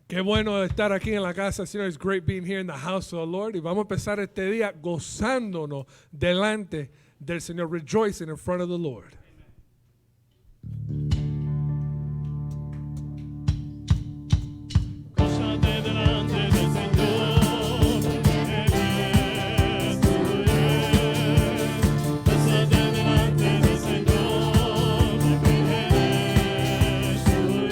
Qué bueno estar aquí en la casa del Señor. It's great being here in the house of the Lord. Y vamos a empezar este día gozándonos delante del Señor, rejoicing in front of the Lord. Gózate delante del Señor, Él es tuyo. Gózate delante del Señor, Él es tuyo.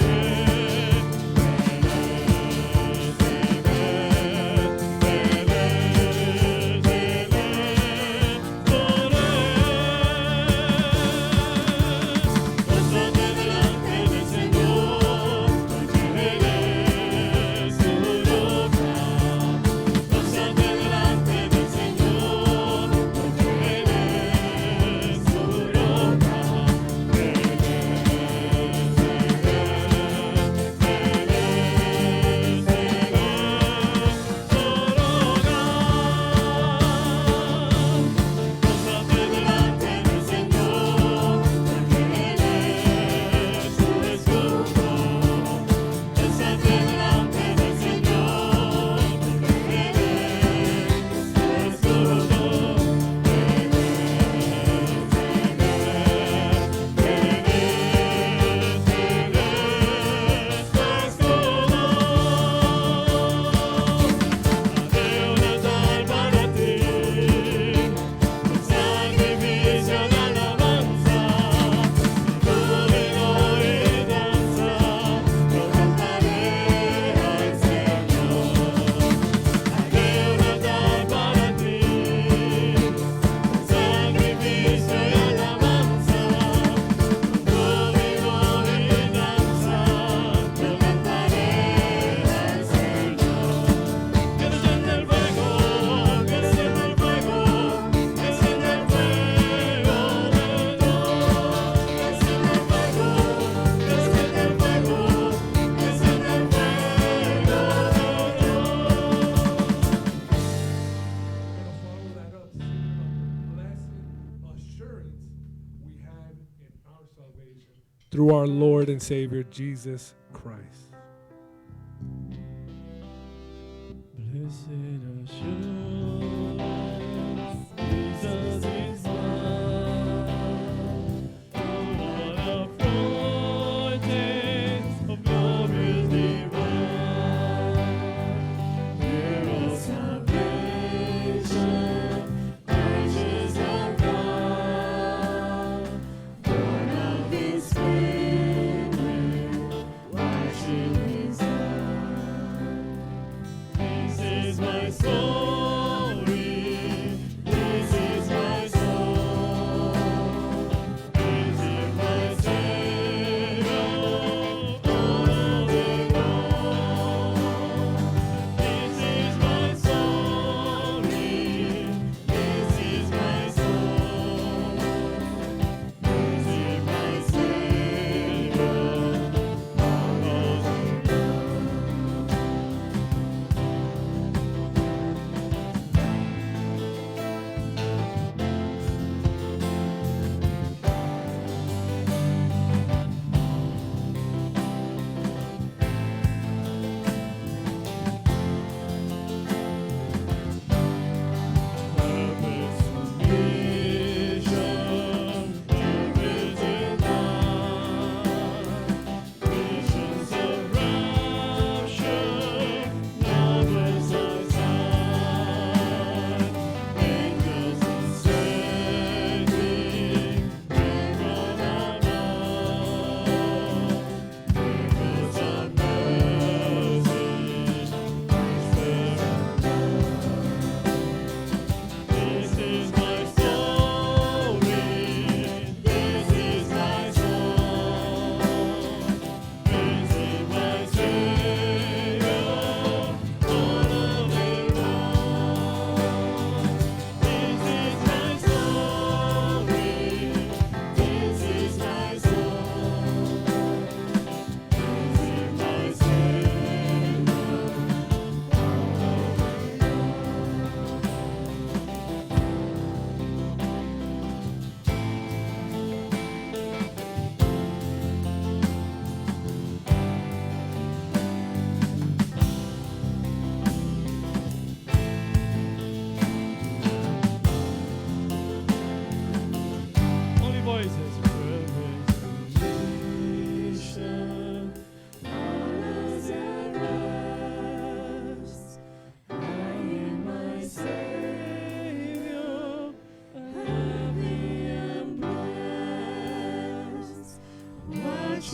Through our Lord and Savior, Jesus Christ. Blessed assurance, Jesus is mine. What a foretaste of glories divine. There is salvation, righteous and God, born of His Spirit, washed in His blood. This is my story. This is my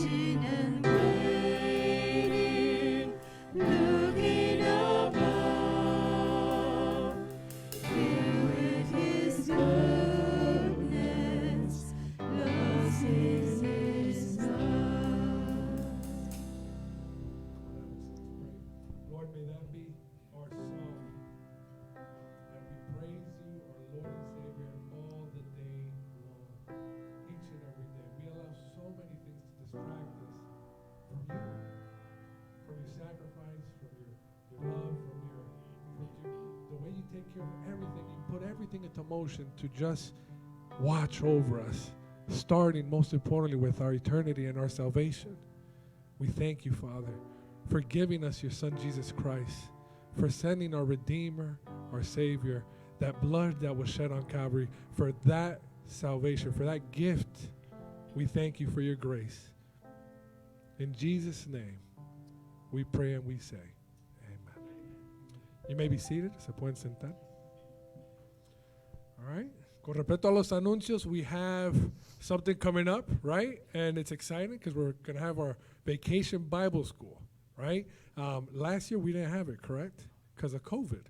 watching and waiting, looking above, filled with His goodness, lost in His love. Lord, may that be our song, that we praise you, our Lord and Savior, all the day long, each and every day. We allow so many things to distract us from you, from your sacrifice, from your love, from the way you take care of everything. You put everything into motion to just watch over us, starting most importantly with our eternity and our salvation. We thank you, Father, for giving us your Son, Jesus Christ, for sending our Redeemer, our Savior, that blood that was shed on Calvary, for that salvation, for that gift. We thank you for your grace. In Jesus' name, we pray and we say, amen. You may be seated. Se pueden sentar. All right. Con respecto a los anuncios, we have something coming up, right? And it's exciting because we're going to have our Vacation Bible School, right? Last year we didn't have it, correct? Because of COVID.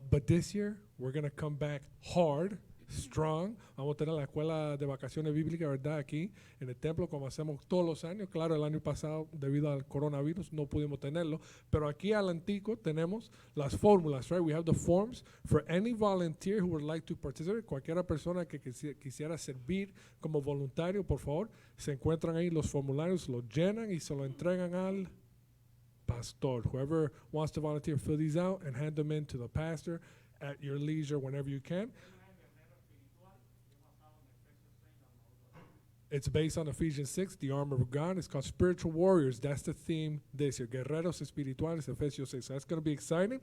But this year we're going to come back hard, strong. Vamos a tener la escuela de vacaciones bíblicas, ¿verdad? Aquí en el templo, como hacemos todos los años. Claro, el año pasado, debido al coronavirus, no pudimos tenerlo. Pero aquí al Antico tenemos las fórmulas, right? We have the forms for any volunteer who would like to participate. Cualquiera persona que quisiera servir como voluntario, por favor, se encuentran ahí los formularios, los llenan y se lo entregan al pastor. Whoever wants to volunteer, fill these out and hand them in to the pastor at your leisure whenever you can. It's based on Ephesians 6, the armor of God. It's called Spiritual Warriors. That's the theme this year. Guerreros Espirituales, Efesios 6. So that's going to be exciting.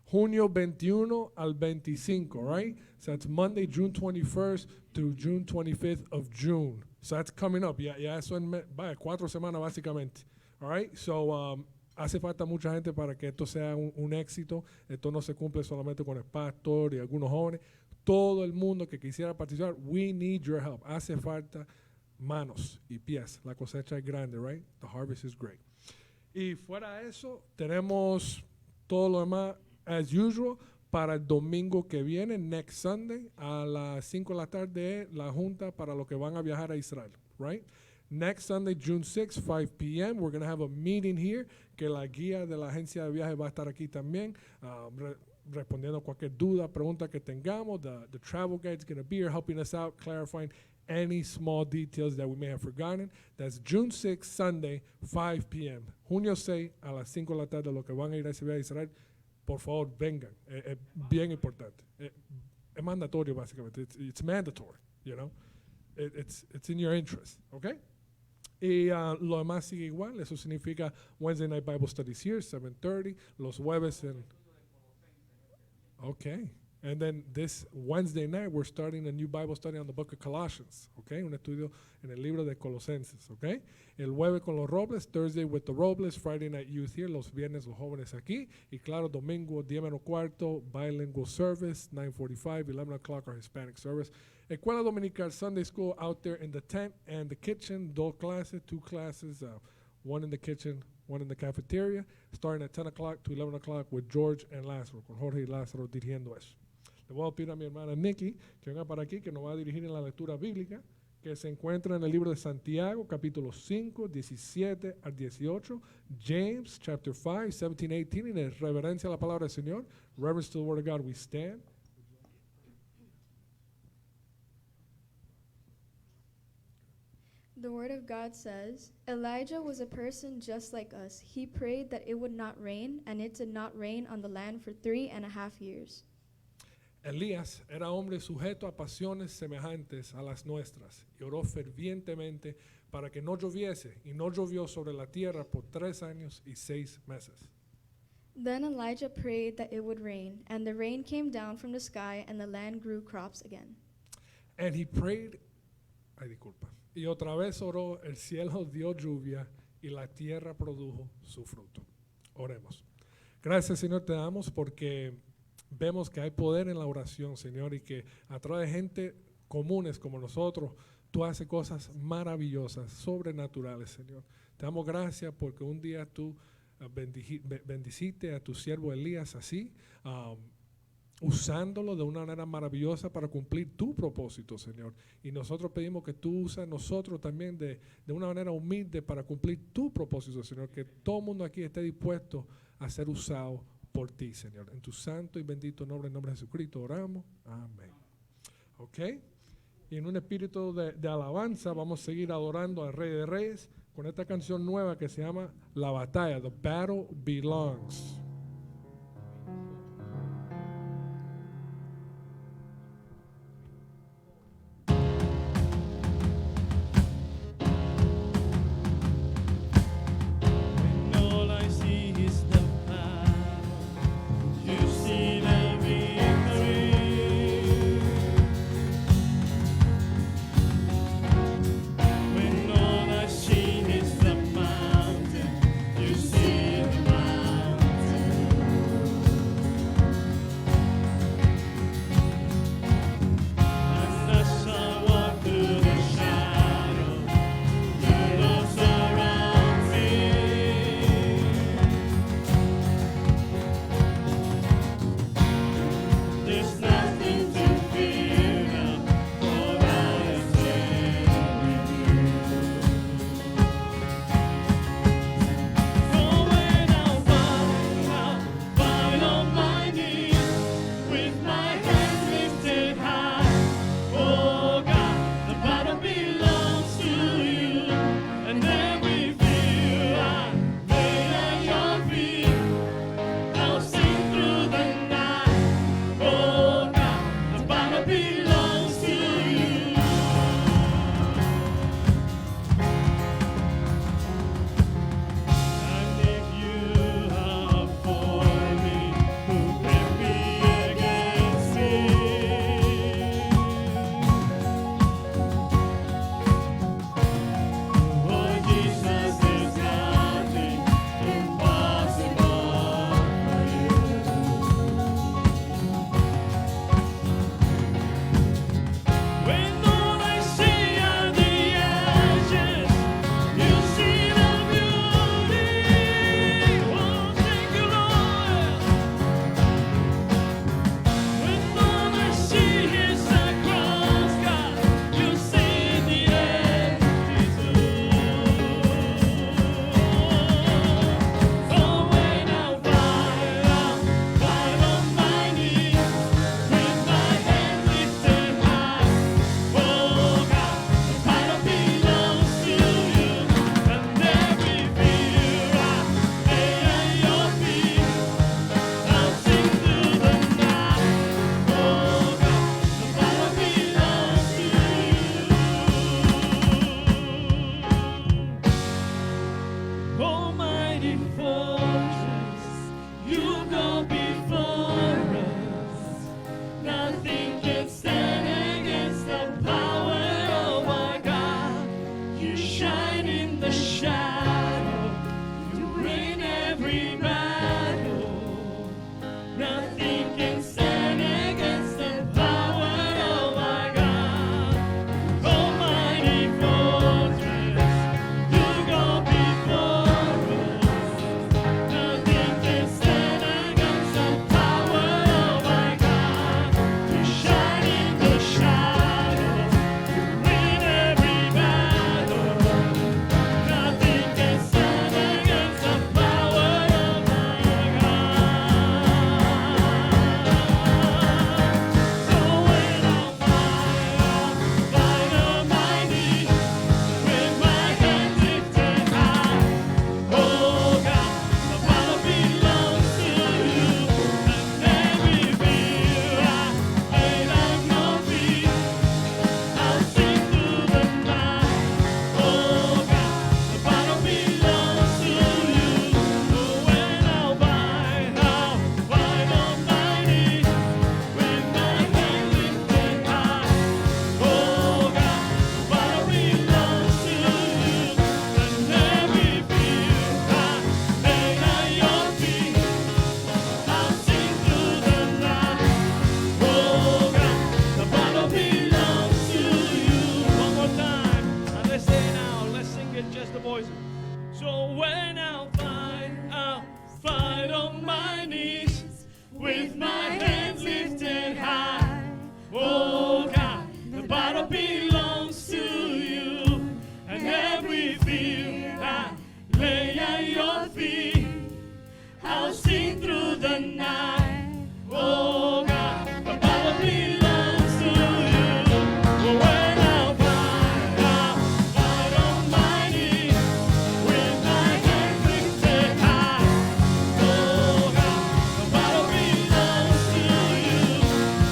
Junio 21 al 25, right? So that's Monday, June 21st through June 25th of June. So that's coming up. Ya eso en 4 semanas básicamente. All right? So hace falta mucha gente para que esto sea un éxito. Esto no se cumple solamente con el pastor y algunos jóvenes. Todo el mundo que quisiera participar, we need your help. Hace falta manos y pies. La cosecha es grande, right? The harvest is great. Y fuera eso, tenemos todo lo demás as usual para el domingo que viene, next Sunday, a las 5 de la tarde, la junta para los que van a viajar a Israel, right? Next Sunday, June 6, 5 p.m., we're going to have a meeting here, que la guía de la agencia de viajes va a estar aquí también, respondiendo cualquier duda, pregunta que tengamos. The travel guide is going to be here helping us out, clarifying any small details that we may have forgotten. That's June 6, Sunday, 5 p.m. Junio 6 a las 5 de la tarde, los que van a ir a ese viaje a Israel, por favor, vengan. Es bien importante. Es mandatorio, básicamente. It's mandatory, you know. It's in your interest, okay? Y lo demás sigue igual. Eso significa Wednesday night Bible studies here, 7:30. Los jueves en... Okay. And then this Wednesday night, we're starting a new Bible study on the book of Colossians, okay? Un estudio en el libro de Colosenses, okay? El jueves con los Robles, Thursday with the Robles, Friday night youth here, los viernes los jóvenes aquí. Y claro, domingo, 10:15, bilingual service, 9:45, 11 o'clock, our Hispanic service. Escuela Dominical Sunday School out there in the tent and the kitchen, two classes, one in the kitchen, one in the cafeteria, starting at 10 o'clock to 11 o'clock with George and Lázaro, con Jorge y Lázaro dirigiendo eso. Le voy a pedir a mi hermana Nikki que venga para aquí, que nos va a dirigir en la lectura bíblica, que se encuentra en el libro de Santiago, capítulo 5, 17 al 18, James, chapter 5, 17, 18, y en reverencia a la palabra del Señor, reverence to the word of God, we stand. The Word of God says, Elijah was a person just like us. He prayed that it would not rain, and it did not rain on the land for 3.5 years. Elías era hombre sujeto a pasiones semejantes a las nuestras y oró fervientemente para que no lloviese, y no llovió sobre la tierra por 3 años y 6 meses. Then Elijah prayed that it would rain, and the rain came down from the sky, and the land grew crops again. And he prayed, y otra vez oró, el cielo dio lluvia y la tierra produjo su fruto. Oremos. Gracias, Señor, te damos porque vemos que hay poder en la oración, Señor, y que a través de gente comunes como nosotros Tú haces cosas maravillosas, sobrenaturales, Señor. Te damos gracias porque un día tú bendiciste a tu siervo Elías así, usándolo de una manera maravillosa para cumplir tu propósito, Señor. Y nosotros pedimos que tú uses a nosotros también de una manera humilde para cumplir tu propósito, Señor. Que todo el mundo aquí esté dispuesto a ser usado por ti, Señor. En tu santo y bendito nombre, en nombre de Jesucristo, oramos. Amén. ¿Ok? Y en un espíritu de alabanza vamos a seguir adorando al Rey de Reyes con esta canción nueva que se llama La Batalla, The Battle Belongs. When all I see is the battle, you see the victory. When all I see is the mountain, you see the mountain. And as I walk through the shadow, you know surround me. There's nothing to fear now, for I am with you. So when I'm fight on my knees, with my hands lifted high. Oh God, the battle belongs to you, and every fear I lay at your feet. I'll sing through the night. Oh God, the battle belongs to you. And if you are for me, who can be against me? Oh Jesus, there's nothing impossible for you. When all I see are the ashes, you see the beauty. Oh, thank you, Lord. When all I see is the cross, God, you see the empty tomb. So when I fight on my knees, with my hands lifted high. Oh God, the battle belongs to you, and every fear I lay at your feet. I'll sing through the night. Oh God, the battle belongs to you. Almighty fortress, you go before us. Nothing can stand against the power of our God. You shine in the shadow, you win every battle. Nothing can stand against the power of our God. Almighty fortress, you go before us. Nothing can stand against the power of our God. You shine in the shadow, you win every battle. Nothing can stand against the power of our God. with my hands lifted high. Oh God, the battle belongs to you, and every fear I lay at your feet. I'll sing through the night. Oh God, the battle belongs to you. When I fight on my knees with my hands lifted high. Oh God, the battle belongs to you,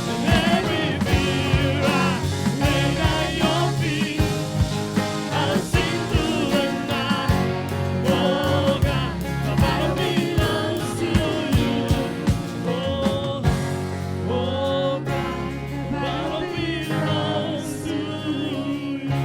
and every fear I lay at your feet. I'll sing through the night. Oh God, the battle belongs to you. Oh, oh God, the battle belongs to you.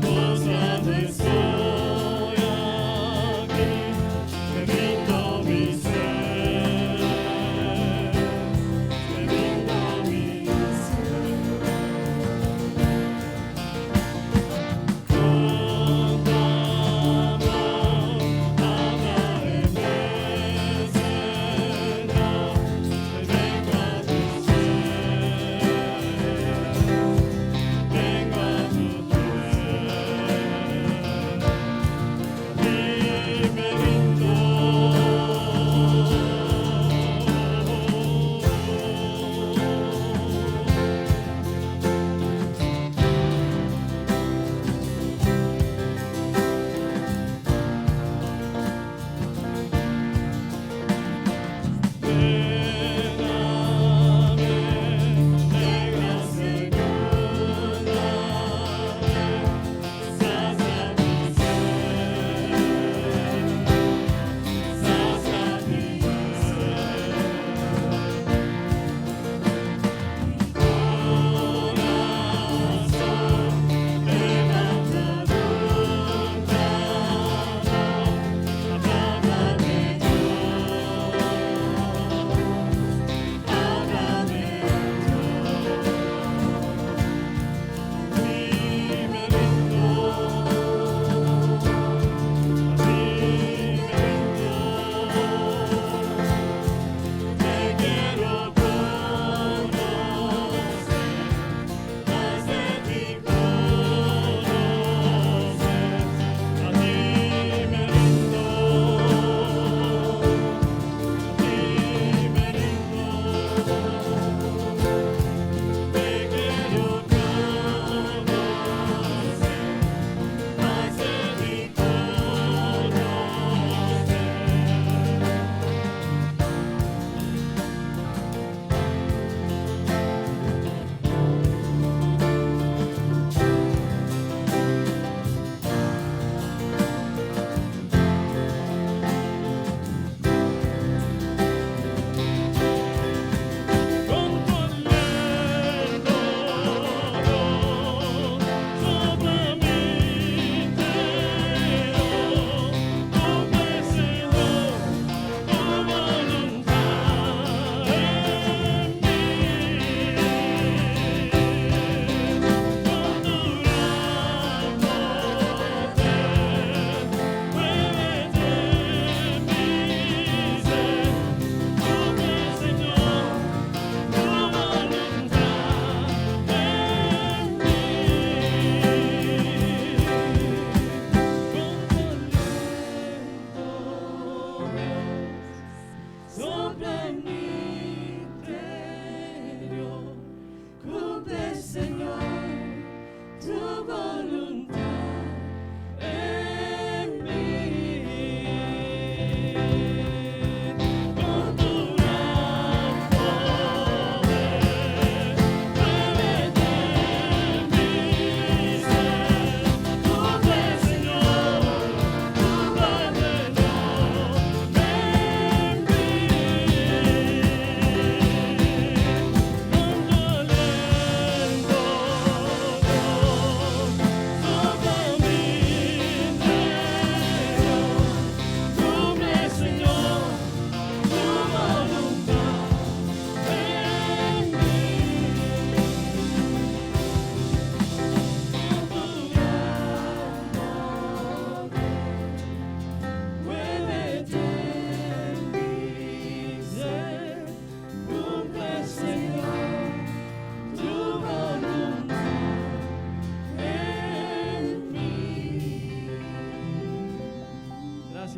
Poznany soy aquí, bendito mi ser, bendito mi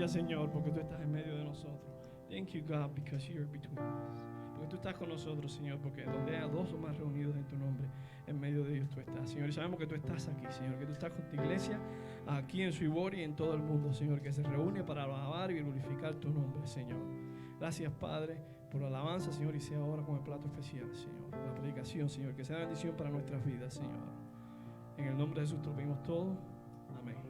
Gracias, Señor, porque tú estás en medio de nosotros. Thank you, God, because you're between us. Porque tú estás con nosotros, Señor, porque donde haya dos o más reunidos en tu nombre, en medio de ellos tú estás, Señor. Y sabemos que tú estás aquí, Señor, que tú estás con tu iglesia aquí en Suibori y en todo el mundo, Señor, que se reúne para alabar y glorificar tu nombre, Señor. Gracias, Padre, por la alabanza, Señor, y sea ahora con el plato especial, Señor. La predicación, Señor, que sea bendición para nuestras vidas, Señor. En el nombre de Jesús te lo pedimos todo. Amén.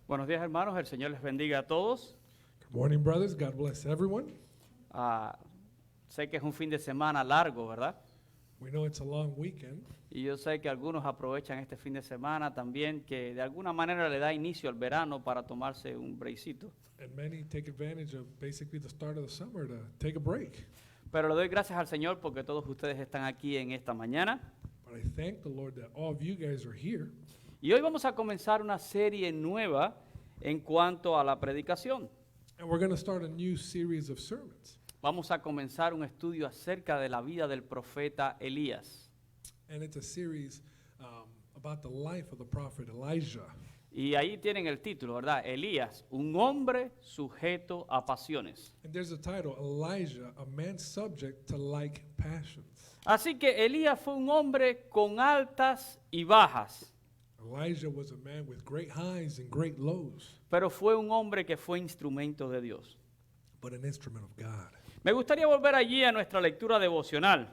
Buenos días, hermanos. El Señor les bendiga a todos. Good morning, brothers. God bless everyone. Sé que es un fin de semana largo, ¿verdad? We know it's a long weekend, Y yo sé que algunos aprovechan este fin de semana también, que de alguna manera le da inicio al verano para tomarse un breakcito. and many take advantage of basically the start of the summer to take a break. Pero le doy gracias al Señor porque todos ustedes están aquí en esta mañana. But I thank the Lord that all of you guys are here. Y hoy vamos a comenzar una serie nueva en cuanto a la predicación. And we're going to start a new series of sermons. Vamos a comenzar un estudio acerca de la vida del profeta Elías. And it's a series about the life of the prophet Elijah. Y ahí tienen el título, ¿verdad? Elías, un hombre sujeto a pasiones. And there's a title, Elijah, a man subject to like passions. Así que Elías fue un hombre con altas y bajas, Elijah was a man with great highs and great lows, pero fue un hombre que fue instrumento de Dios. but an instrument of God. Me gustaría volver allí a nuestra lectura devocional.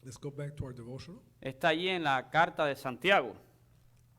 Let's go back to our devotional. Está allí en la carta de Santiago.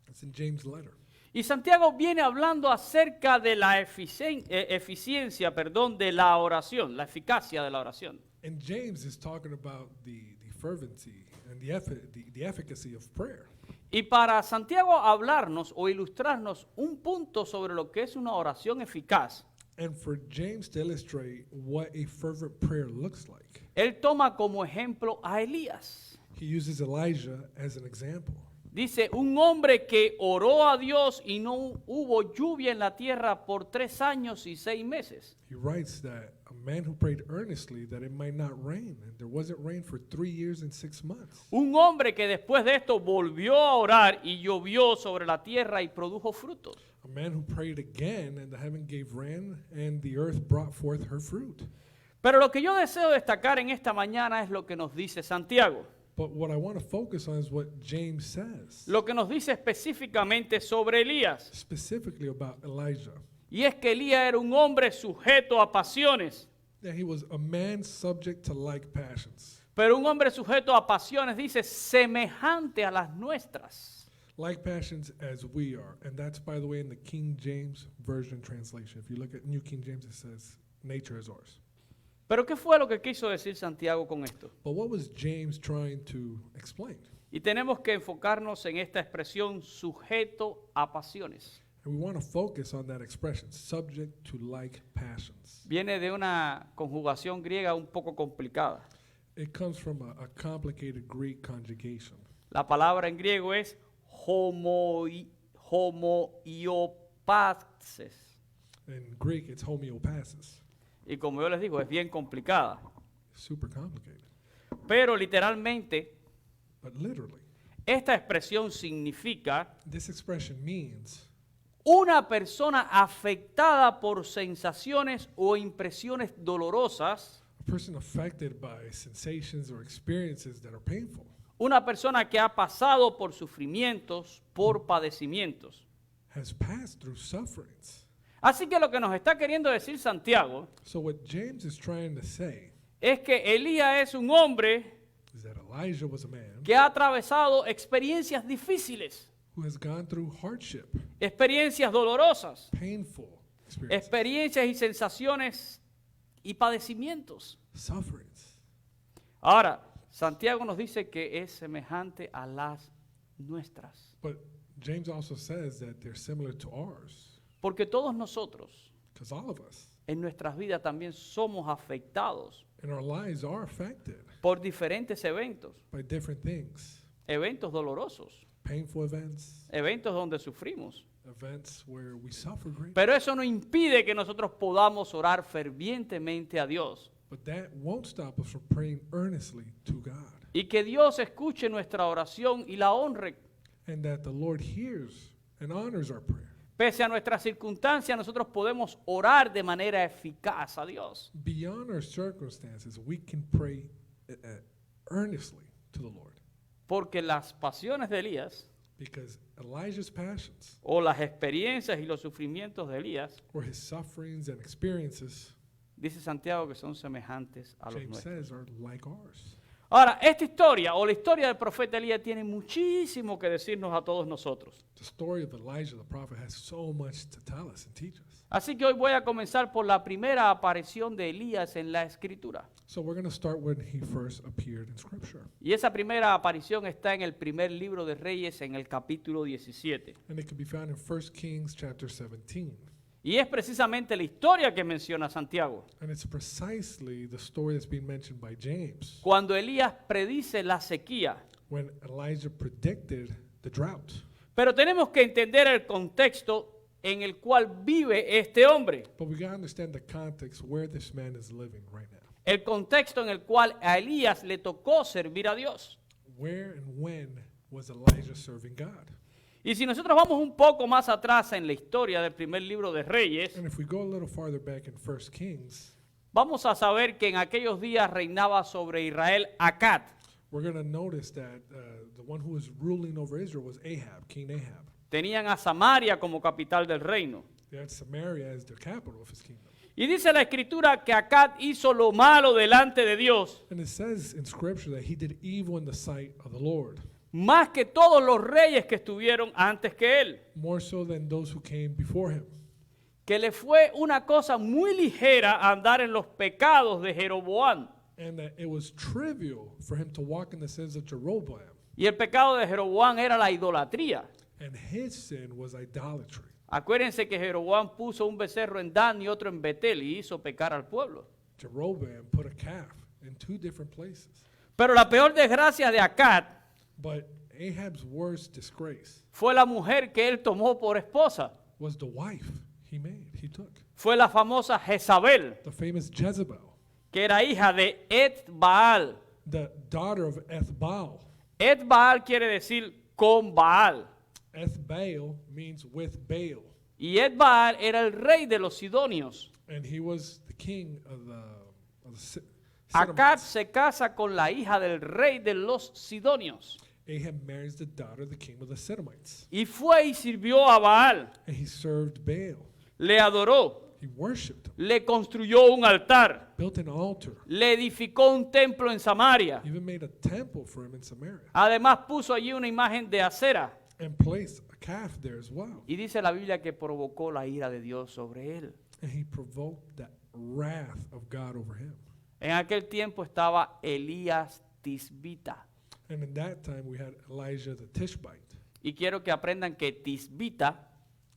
It's in James' letter. Y Santiago viene hablando acerca de la eficiencia, de la oración, la eficacia de la oración. And James is talking about the fervency and the efficacy of prayer. Y para Santiago hablarnos o ilustrarnos un punto sobre lo que es una oración eficaz, And for James to illustrate what a fervent prayer looks like, él toma como ejemplo a Elías. he uses Elijah as an example. Dice, un hombre que oró a Dios y no hubo lluvia en la tierra por 3 años y 6 meses. He writes that a man who prayed earnestly that it might not rain, and there wasn't rain for 3 years and 6 months. Un hombre que después de esto volvió a orar y llovió sobre la tierra y produjo frutos. A man who prayed again, and the heaven gave rain, and the earth brought forth her fruit. Pero lo que yo deseo destacar en esta mañana es lo que nos dice Santiago. But what I want to focus on is what James says, Lo que nos dice específicamente sobre Elías. specifically about Elijah. Y es que Elías era un hombre sujeto a pasiones. That he was a man subject to like passions. Pero un hombre sujeto a pasiones, dice, semejante a las nuestras. Like passions as we are. And that's, by the way, in the King James Version translation. If you look at New King James, it says, nature is ours. Pero ¿qué fue lo que quiso decir Santiago con esto? But what was James trying to explain? Y tenemos que enfocarnos en esta expresión sujeto a pasiones. And we want to focus on that expression, subject to like passions. Viene de una conjugación griega un poco complicada. It comes from a complicated Greek conjugation. La palabra en griego es homoiopaxes. In Greek, it's homeopathis. Y como yo les digo, es bien complicada. Super complicated. Pero literalmente, But literally, esta expresión significa this expression means una persona afectada por sensaciones o impresiones dolorosas, a person affected by sensations or experiences that are painful. una persona que ha pasado por sufrimientos, por padecimientos. Has passed through sufferings. Así que lo que nos está queriendo decir Santiago So what James is trying to say es que Elías es un hombre is that Elijah was a man que ha atravesado experiencias difíciles, who has gone through hardship, experiencias dolorosas, painful experiences, experiencias y sensaciones y padecimientos. sufferings. Ahora, Santiago nos dice que es semejante a las nuestras, But James also says that they're similar to ours, porque todos nosotros because all of us en nuestras vidas también somos afectados And our lives are affected por diferentes eventos, by different things. eventos dolorosos, Painful events, eventos donde sufrimos. events where we suffer greatly. Pero eso no impide que nosotros podamos orar fervientemente a Dios But that won't stop us from praying earnestly to God. y que Dios escuche nuestra oración y la honre. And that the Lord hears and honors our prayer. Pese a nuestras circunstancias, nosotros podemos orar de manera eficaz a Dios. Beyond our circumstances, we can pray earnestly to the Lord. Porque las pasiones de Elías, Because Elijah's passions, o las experiencias y los sufrimientos de Elías, or his sufferings and experiences, dice Santiago que son semejantes a los James nuestros. says, are like ours. Ahora, esta historia o la historia del profeta Elías tiene muchísimo que decirnos a todos nosotros. The story of Elijah the prophet has so much to tell us and teach us. Así que hoy voy a comenzar por la primera aparición de Elías en la Escritura. So we're going to start when he first appeared in Scripture. Y esa primera aparición está en el primer libro de Reyes, en el capítulo 17. And it can be found in 1 Kings chapter 17. Y es precisamente la historia que menciona Santiago. And it's precisely the story that's being mentioned by James Cuando Elías predice la sequía. when Elijah predicted the drought. Pero tenemos que entender el contexto en el cual vive este hombre. But we got to understand the context where this man is living right now. El contexto en el cual a Elías le tocó servir a Dios. Where and when was Elijah serving God? Y si nosotros vamos un poco más atrás en la historia del primer libro de Reyes, And if we go a little farther back in 1 Kings, vamos a saber que en aquellos días reinaba sobre Israel Acad. we're going to notice that the one who was ruling over Israel was Ahab, King Ahab. Tenían a Samaria como capital del reino. They had Samaria as the capital of his kingdom. Y dice la escritura que Acad hizo lo malo delante de Dios, And it says in Scripture that he did evil in the sight of the Lord, más que todos los reyes que estuvieron antes que él. more so than those who came before him. Que le fue una cosa muy ligera andar en los pecados de Jeroboam. And that it was trivial for him to walk in the sins of Jeroboam. Y el pecado de Jeroboam era la idolatría. And his sin was idolatry. Acuérdense que Jeroboam puso un becerro en Dan y otro en Betel y hizo pecar al pueblo. Jeroboam put a calf in two different places. Pero la peor desgracia de Acad But Ahab's worst disgrace fue la mujer que él tomó por esposa. was the wife he took. Fue la famosa Jezabel, The famous Jezebel, que era hija de Et-Baal. the daughter of Ethbaal. Et-Baal quiere decir con Baal. Ethbaal means with Baal. Y Et-Baal era el rey de los sidonios. And he was the king of the Acad Sidonians. se casa con la hija del rey de los sidonios. Ahab marries the daughter of the king of the Sidonites. Y fue y sirvió a Baal. And he served Baal. Le adoró. He worshipped him, Le construyó un altar. built an altar, Le edificó un templo en Samaria. even made a temple for him in Samaria, Además puso allí una imagen de acera. and placed a calf there as well. Y dice la Biblia que provocó la ira de Dios sobre él. And he provoked the wrath of God over him. En aquel tiempo estaba Elías Tisbita. And in that time we had Elijah the Tishbite. Y quiero que aprendan que Tisbita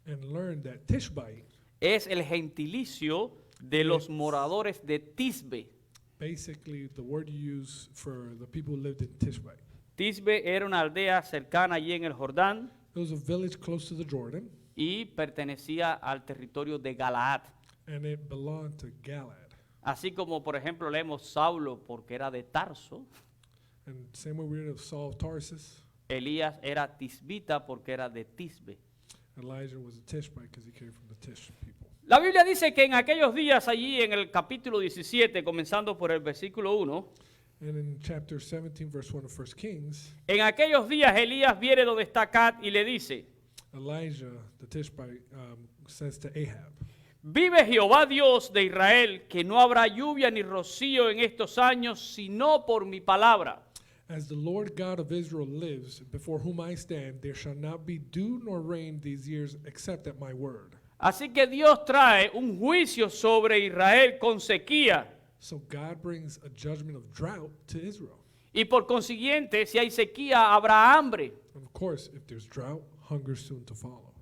And learned that Tishbite, es el gentilicio de los moradores de Tisbe. basically the word you use for the people who lived in Tishbite. Tisbe era una aldea cercana allí en el Jordán It was a village close to the Jordan, y pertenecía al territorio de Galaad. and it belonged to Galad. Así como, por ejemplo, leemos Saulo porque era de Tarso, And same way we read of Saul of Tarsus, Elías era Tisbita porque era de Tisbe. Elijah was a Tishbite because he came from the Tish people. La Biblia dice que en aquellos días allí en el capítulo 17, comenzando por el versículo 1, And in chapter 17, verse 1 of 1 Kings, en aquellos días Elías viene donde está Acad y le dice, Elijah, the Tishbite, says to Ahab, vive Jehová Dios de Israel, que no habrá lluvia ni rocío en estos años, sino por mi palabra. As the Lord God of Israel lives, before whom I stand, there shall not be dew nor rain these years except at my word. Así que Dios trae un juicio sobre Israel con sequía. So God brings a judgment of drought to Israel. Y por consiguiente, si hay sequía, habrá hambre. And of course, if there's drought, hunger soon to follow.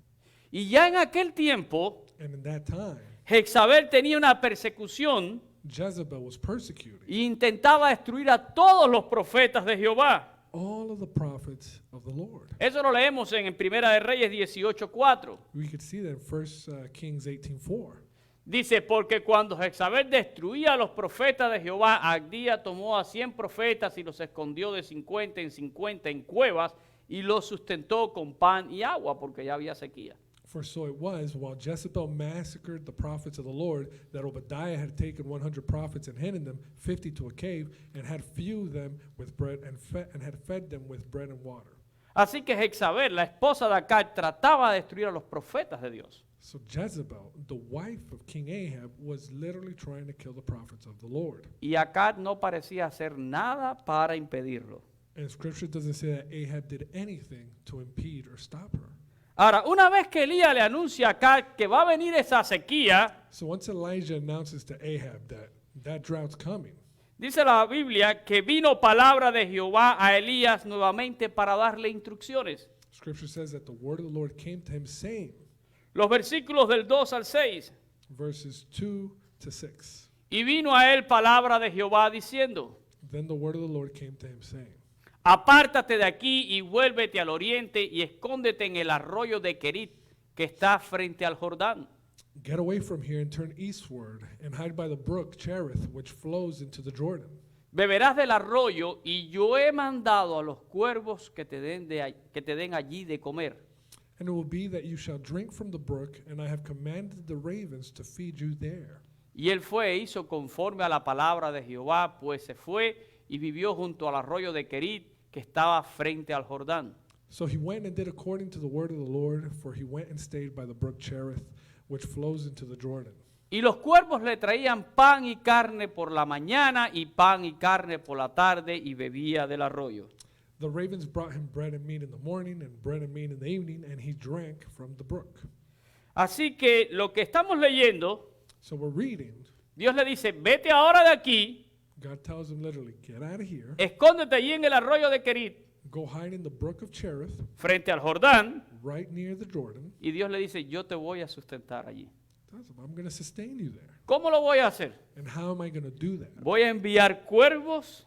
Y ya en aquel tiempo, And in that time, Jezabel tenía una persecución Jezebel was persecuting e intentaba destruir a todos los profetas de Jehová. all of the prophets of the Lord. Eso lo leemos en Primera de Reyes 18:4. We could see that in 1 Kings 18:4. Dice, porque cuando Jezabel destruía a los profetas de Jehová, Abdías tomó a 100 profetas y los escondió de 50 en cuevas y los sustentó con pan y agua, porque ya había sequía. For so it was, while Jezebel massacred the prophets of the Lord, that Obadiah had taken 100 prophets and hidden them 50 to a cave, and had fed them with bread and had fed them with bread and water. Así que Jezabel, la esposa de Acab, trataba de destruir a los profetas de Dios. So Jezebel, the wife of King Ahab, was literally trying to kill the prophets of the Lord. Y Acab no parecía hacer nada para impedirlo. And Scripture doesn't say that Ahab did anything to impede or stop her. Ahora, una vez que Elías le anuncia a Acab que va a venir esa sequía, So once Elijah announces to Ahab that drought's coming, dice la Biblia que vino palabra de Jehová a Elías nuevamente para darle instrucciones. Scripture says that the word of the Lord came to him saying, Los versículos del 2 al 6. verses 2 to 6. Y vino a él palabra de Jehová diciendo, Then the word of the Lord came to him saying, apártate de aquí y vuélvete al oriente y escóndete en el arroyo de Querit que está frente al Jordán. Get away from here and turn eastward and hide by the brook Cherith, which flows into the Jordan. Beberás del arroyo y yo he mandado a los cuervos que te den allí de comer. And it will be that you shall drink from the brook, and I have commanded the ravens to feed you there. Y él fue e hizo conforme a la palabra de Jehová, pues se fue y vivió junto al arroyo de Querit que estaba frente al Jordán. So he went and did according to the word of the Lord, for he went and stayed by the brook Cherith, which flows into the Jordan. Y los cuervos le traían pan y carne por la mañana y pan y carne por la tarde y bebía del arroyo. The ravens brought him bread and meat in the morning and bread and meat in the evening, and he drank from the brook. Así que lo que estamos leyendo, So we're reading, Dios le dice, vete ahora de aquí, God tells him literally, get out of here, escóndete allí en el arroyo de Querit, go hide in the brook of Cherith, frente al Jordán, right near the Jordan. y Dios le dice, yo te voy a sustentar allí. Tells him, I'm going to sustain you there. ¿Cómo lo voy a hacer? And how am I going to do that? Voy a enviar cuervos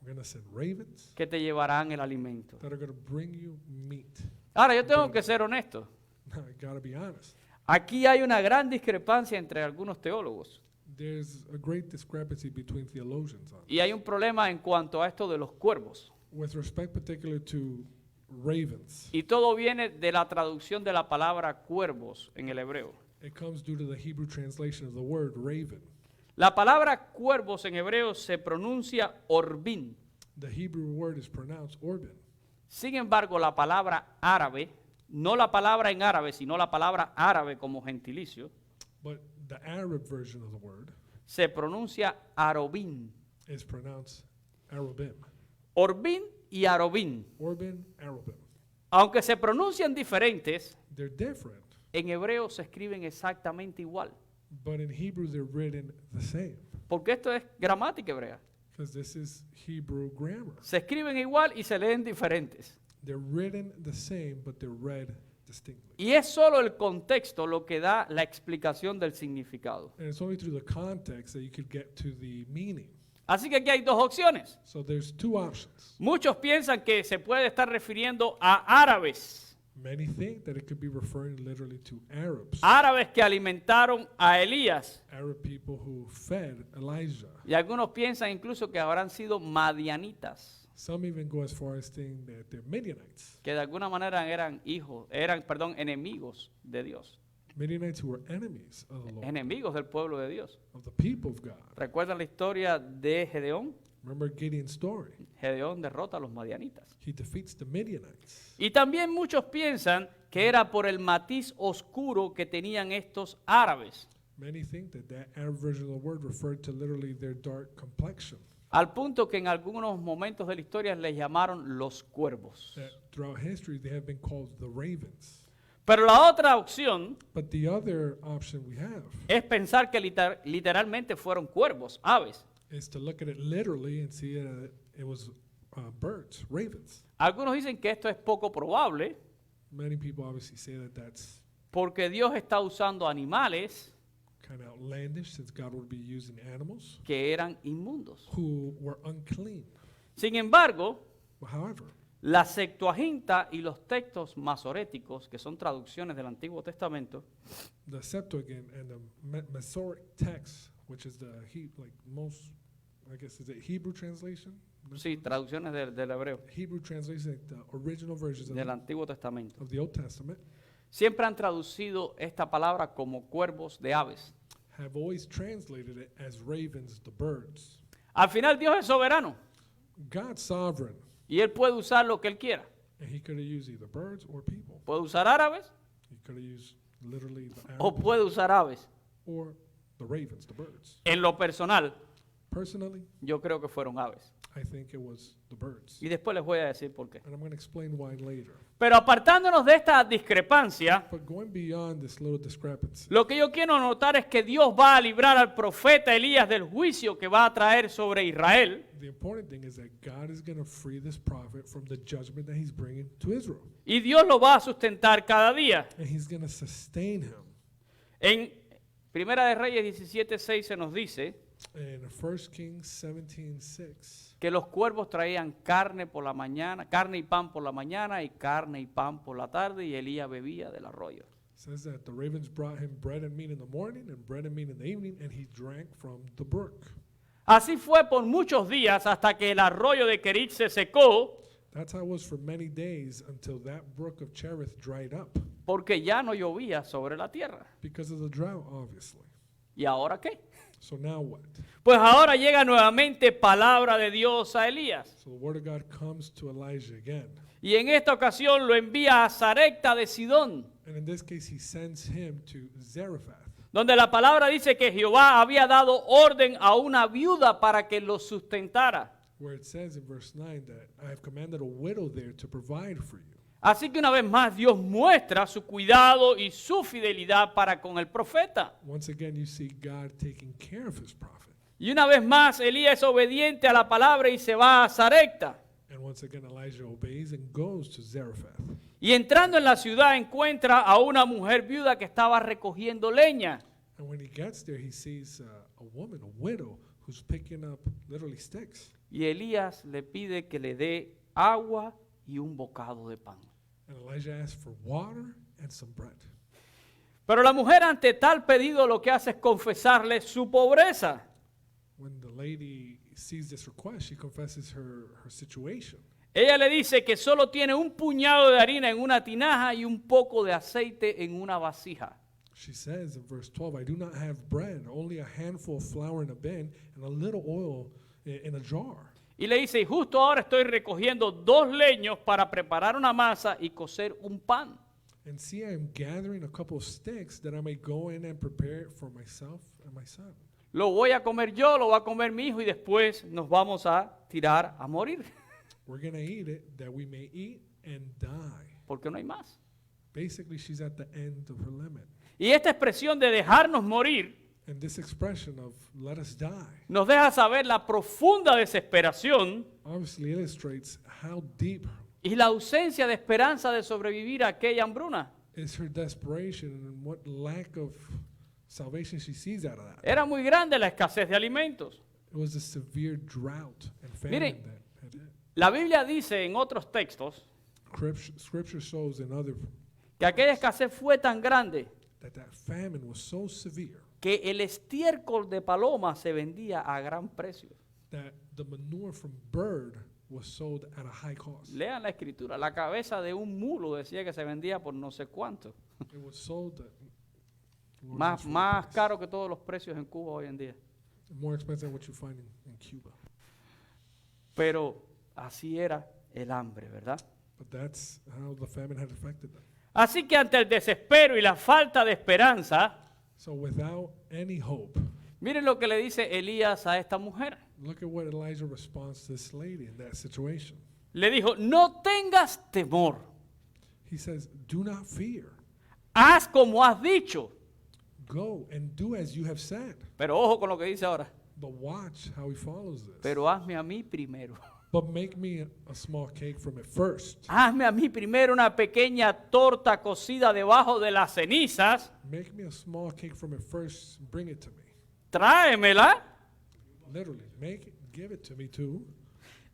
I'm going to send ravens que te llevarán el alimento. that are going to bring you meat. Ahora, yo tengo que ser honesto. I got to be honest. Aquí hay una gran discrepancia entre algunos teólogos. There's a great discrepancy between theologians on it. Y hay un problema en cuanto a esto de los cuervos. With respect particularly to ravens. Y todo viene de la traducción de la palabra cuervos en el hebreo. It comes due to the Hebrew translation of the word raven. La palabra cuervos en hebreo se pronuncia orbín. The Hebrew word is pronounced Orban. Sin embargo, la palabra árabe, no la palabra en árabe, sino la palabra árabe como gentilicio, But the Arab version of the word se pronuncia arobín. is pronounced Arabim. Orbín y arobín. Orban, Arabim. Aunque se pronuncian diferentes, They're different, en hebreo se escriben exactamente igual. but in Hebrew they're written the same. Porque esto es gramática hebrea. Because this is Hebrew grammar. Se escriben igual y se leen diferentes. They're written the same, but they're read distinctly. Y es solo el contexto lo que da la explicación del significado. And it's only through the context that you could get to the meaning. Así que aquí hay dos opciones. So there's two options. Muchos piensan que se puede estar refiriendo a árabes. Many think that it could be referring literally to Arabs, Árabes que alimentaron a Elías. Arab people who fed Elijah. Y algunos piensan incluso que habrán sido madianitas, Some even go as far as saying that they're Midianites. que de alguna manera eran enemigos de Dios, Midianites who were enemies of the Lord, enemigos del pueblo de Dios. of the people of God. ¿Recuerdan la historia de Gedeón? Remember Gideon's story. Gedeón derrota a los madianitas. He defeats the Midianites. Y también muchos piensan que era por el matiz oscuro que tenían estos árabes, Many think that that Arab version of the word referred to literally their dark complexion. al punto que en algunos momentos de la historia les llamaron los cuervos. That throughout history they have been called the ravens. Pero la otra opción But the other option we have es pensar que literalmente fueron cuervos, aves. is to look at it literally and see that it was birds, ravens. Algunos dicen que esto es poco probable Many people obviously say that that's porque Dios está usando animales kind of outlandish since God would be using animals que eran inmundos. who were unclean. Sin embargo, However, la Septuaginta y los textos masoréticos, que son traducciones del Antiguo Testamento, the Septuagint and the Masoretic text, which is the most, I guess, is it Hebrew translation? sí, traducciones del hebreo, Hebrew translation, like the original versions del Antiguo Testamento, of the Old Testament, siempre han traducido esta palabra como cuervos de aves. have always translated it as ravens, the birds. Al final Dios es soberano God's sovereign, y Él puede usar lo que Él quiera. and he could have used either birds or people. Puede usar árabes He could have used literally the o Arab puede usar aves. or the ravens, the birds. En lo personal, Personally, yo creo que fueron aves. I think it was the birds. Y después les voy a decir por qué. And I'm going to explain why later. Pero apartándonos de esta discrepancia, But going beyond this little discrepancy, lo que yo quiero notar es que Dios va a librar al profeta Elías del juicio que va a traer sobre Israel. the important thing is that God is going to free this prophet from the judgment that he's bringing to Israel. Y Dios lo va a sustentar cada día. And he's going to sustain him. En Primera de Reyes 17:6 se nos dice In 1 Kings 17:6, que los cuervos traían carne por la mañana, carne y pan por la mañana y carne y pan por la tarde, y Elías bebía del arroyo. says that the ravens brought him bread and meat in the morning and bread and meat in the evening, and he drank from the brook. Así fue por muchos días hasta que el arroyo de Kerit se secó, That's how it was for many days until that brook of Cherith dried up porque ya no llovía sobre la tierra. because of the drought, obviously. ¿Y ahora qué? So now what? Pues ahora llega nuevamente palabra de Dios a Elías. So the word of God comes to Elijah again. Y en esta ocasión lo envía a Sarepta de Sidón, And in this case, he sends him to Zarephath, donde la palabra dice que Jehová había dado orden a una viuda para que lo sustentara. where it says in verse 9 that I have commanded a widow there to provide for you. Así que una vez más Dios muestra su cuidado y su fidelidad para con el profeta. Once again, you see God taking care of his prophet. Y una vez más Elías es obediente a la palabra y se va a Sarepta. And once again, Elijah obeys and goes to Zarephath. Y entrando en la ciudad encuentra a una mujer viuda que estaba recogiendo leña. And when he gets there, he sees a woman, a widow, who's picking up literally sticks. Y Elías le pide que le dé agua y un bocado de pan. And Elijah asks for water and some bread. Pero la mujer ante tal pedido lo que hace es confesarle su pobreza. When the lady sees this request, she confesses her situation. Ella le dice que solo tiene un puñado de harina en una tinaja y un poco de aceite en una vasija. She says in verse 12, I do not have bread, only a handful of flour in a bin and a little oil in a jar. Y le dice, y justo ahora estoy recogiendo 2 leños para preparar una masa y cocer un pan. And see, I am gathering a couple of sticks that I may go in and prepare it for myself and my son. Lo voy a comer yo, lo va a comer mi hijo y después nos vamos a tirar a morir. We're going to eat it that we may eat and die. Porque no hay más. Basically, she's at the end of her limit. Y esta expresión de dejarnos morir And this expression of let us die nos deja saber la profunda desesperación obviously illustrates how deep y la ausencia de esperanza de sobrevivir a aquella hambruna. is her desperation and what lack of salvation she sees out of that. Era muy grande la escasez de alimentos. It was a severe drought and famine Mire, that had hit. La Biblia dice en otros textos Scripture shows in other que aquella escasez fue tan grande that famine was so severe que el estiércol de paloma se vendía a gran precio. that the manure from bird was sold at a high cost. Lean la escritura, la cabeza de un mulo decía que se vendía por no sé cuánto. It was sold at Lord knows Más what price. caro que todos los precios en Cuba hoy en día. More expensive than what you find in Cuba. Pero así era el hambre, ¿verdad? But that's how the famine had affected them. Así que ante el desespero y la falta de esperanza, So without any hope, miren lo que le dice Elías a esta mujer. look at what Elijah responds to this lady in that situation. Le dijo, no tengas temor, He says, do not fear. haz como has dicho. Go and do as you have said. Pero ojo con lo que dice ahora, But watch how he follows this. pero hazme a mí primero. But make me a small cake from it first. Hazme a mí primero una pequeña torta cocida debajo de las cenizas, Make me a small cake from it first. Bring it to me. tráemela Literally, give it to me too.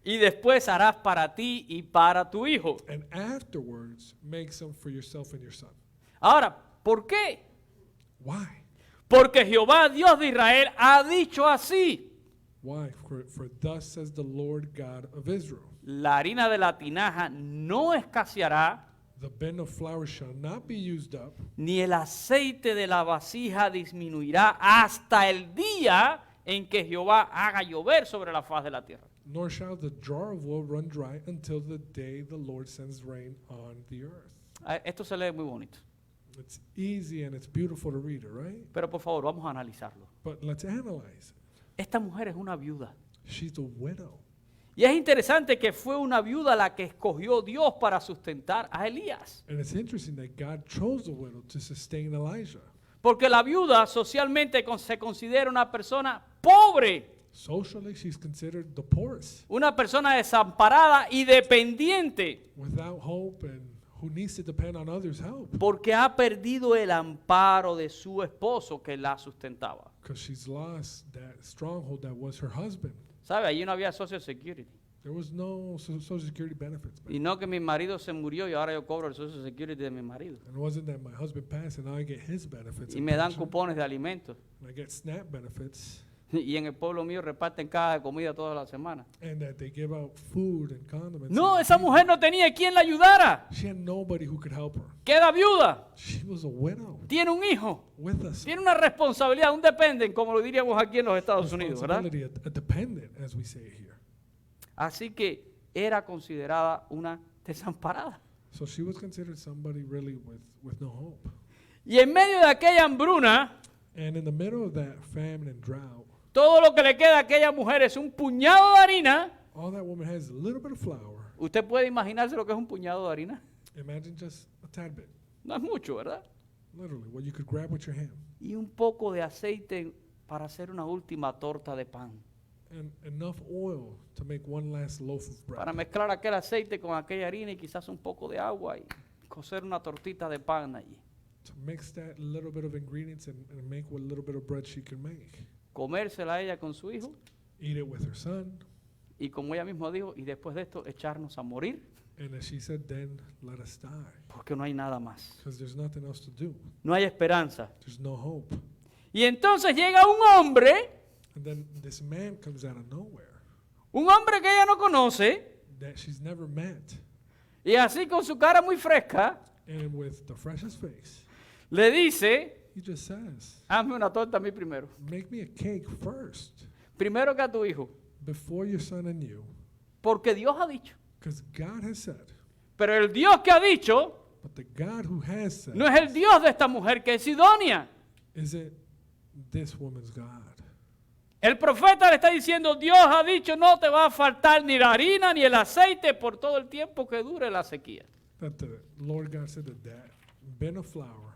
y después harás para ti y para tu hijo. And afterwards, make some for yourself and your son. Ahora, ¿por qué? Why? Porque Jehová, Dios de Israel, ha dicho así. Why? For thus says the Lord God of Israel. La harina de la tinaja no escaseará, The bin of flour shall not be used up, ni el aceite de la vasija disminuirá hasta el día en que Jehová haga llover sobre la faz de la tierra. nor shall the jar of oil run dry until the day the Lord sends rain on the earth. Esto se lee muy bonito, It's easy and it's beautiful to read it, right? pero por favor, vamos a analizarlo. But let's analyze it. Esta mujer es una viuda. She's a widow. Y es interesante que fue una viuda la que escogió Dios para sustentar a Elías. And it's interesting that God chose a widow to sustain Elijah. Porque la viuda socialmente se considera una persona pobre, Socially, she's considered the poorest, una persona desamparada y dependiente, without hope, and who needs to depend on others' help porque ha perdido el amparo de su esposo que la sustentaba. because she's lost that stronghold that was her husband. ¿Sabe? Allí no había Social Security. There was no Social Security benefits. back Y no que mi marido se murió y ahora yo cobro el Social Security de mi marido. And it wasn't that my husband passed and now I get his benefits. Y and me dan pension, cupones de alimentos. and I get SNAP benefits, Y en el pueblo mío reparten caja de comida toda la semana. and that they give out food and condiments. No, and esa mujer no tenía quien la ayudara. she had nobody who could help her. Queda viuda, She was a widow tiene un hijo, with us. tiene una responsabilidad, un dependen, como lo diríamos aquí en los Estados Unidos, ¿verdad? Responsibility, a dependent, as we say here. Así que era considerada una desamparada. So she was considered somebody really with no hope. Y en medio de aquella hambruna, And in the middle of that famine and drought, todo lo que le queda a aquella mujer es un puñado de harina. all that woman has is a little bit of flour. ¿Usted puede imaginarse lo que es un puñado de harina? Imagine just a tad bit, No es mucho, ¿verdad? literally, what you could grab with your hand. Y un poco de aceite para hacer una última torta de pan. And enough oil to make one last loaf of bread. Para mezclar aquel aceite con aquella harina y quizás un poco de agua y cocer una tortita de pan allí. To mix that little bit of ingredients and make what little bit of bread she can make. Comérsela a ella con su hijo Eat it with her son. y como ella misma dijo, y después de esto echarnos a morir And as she said, then let us die. porque no hay nada más. Because there's nothing else to do. No hay esperanza. There's no hope. Y entonces llega un hombre And then this man comes out of nowhere que ella no conoce, that she's never met. y así con su cara muy fresca, And with the freshest face, le dice, he just says, hazme una torta a mí primero. make me a cake first Primero que a tu hijo. before your son and you. Porque Dios ha dicho. Because God has said. Pero el Dios que ha dicho But the God who has said no es el Dios de esta mujer que es idónea. isn't this woman's God. El profeta le está diciendo, Dios ha dicho, no te va a faltar ni la harina ni el aceite por todo el tiempo que dure la sequía. That the Lord God said that bin of flour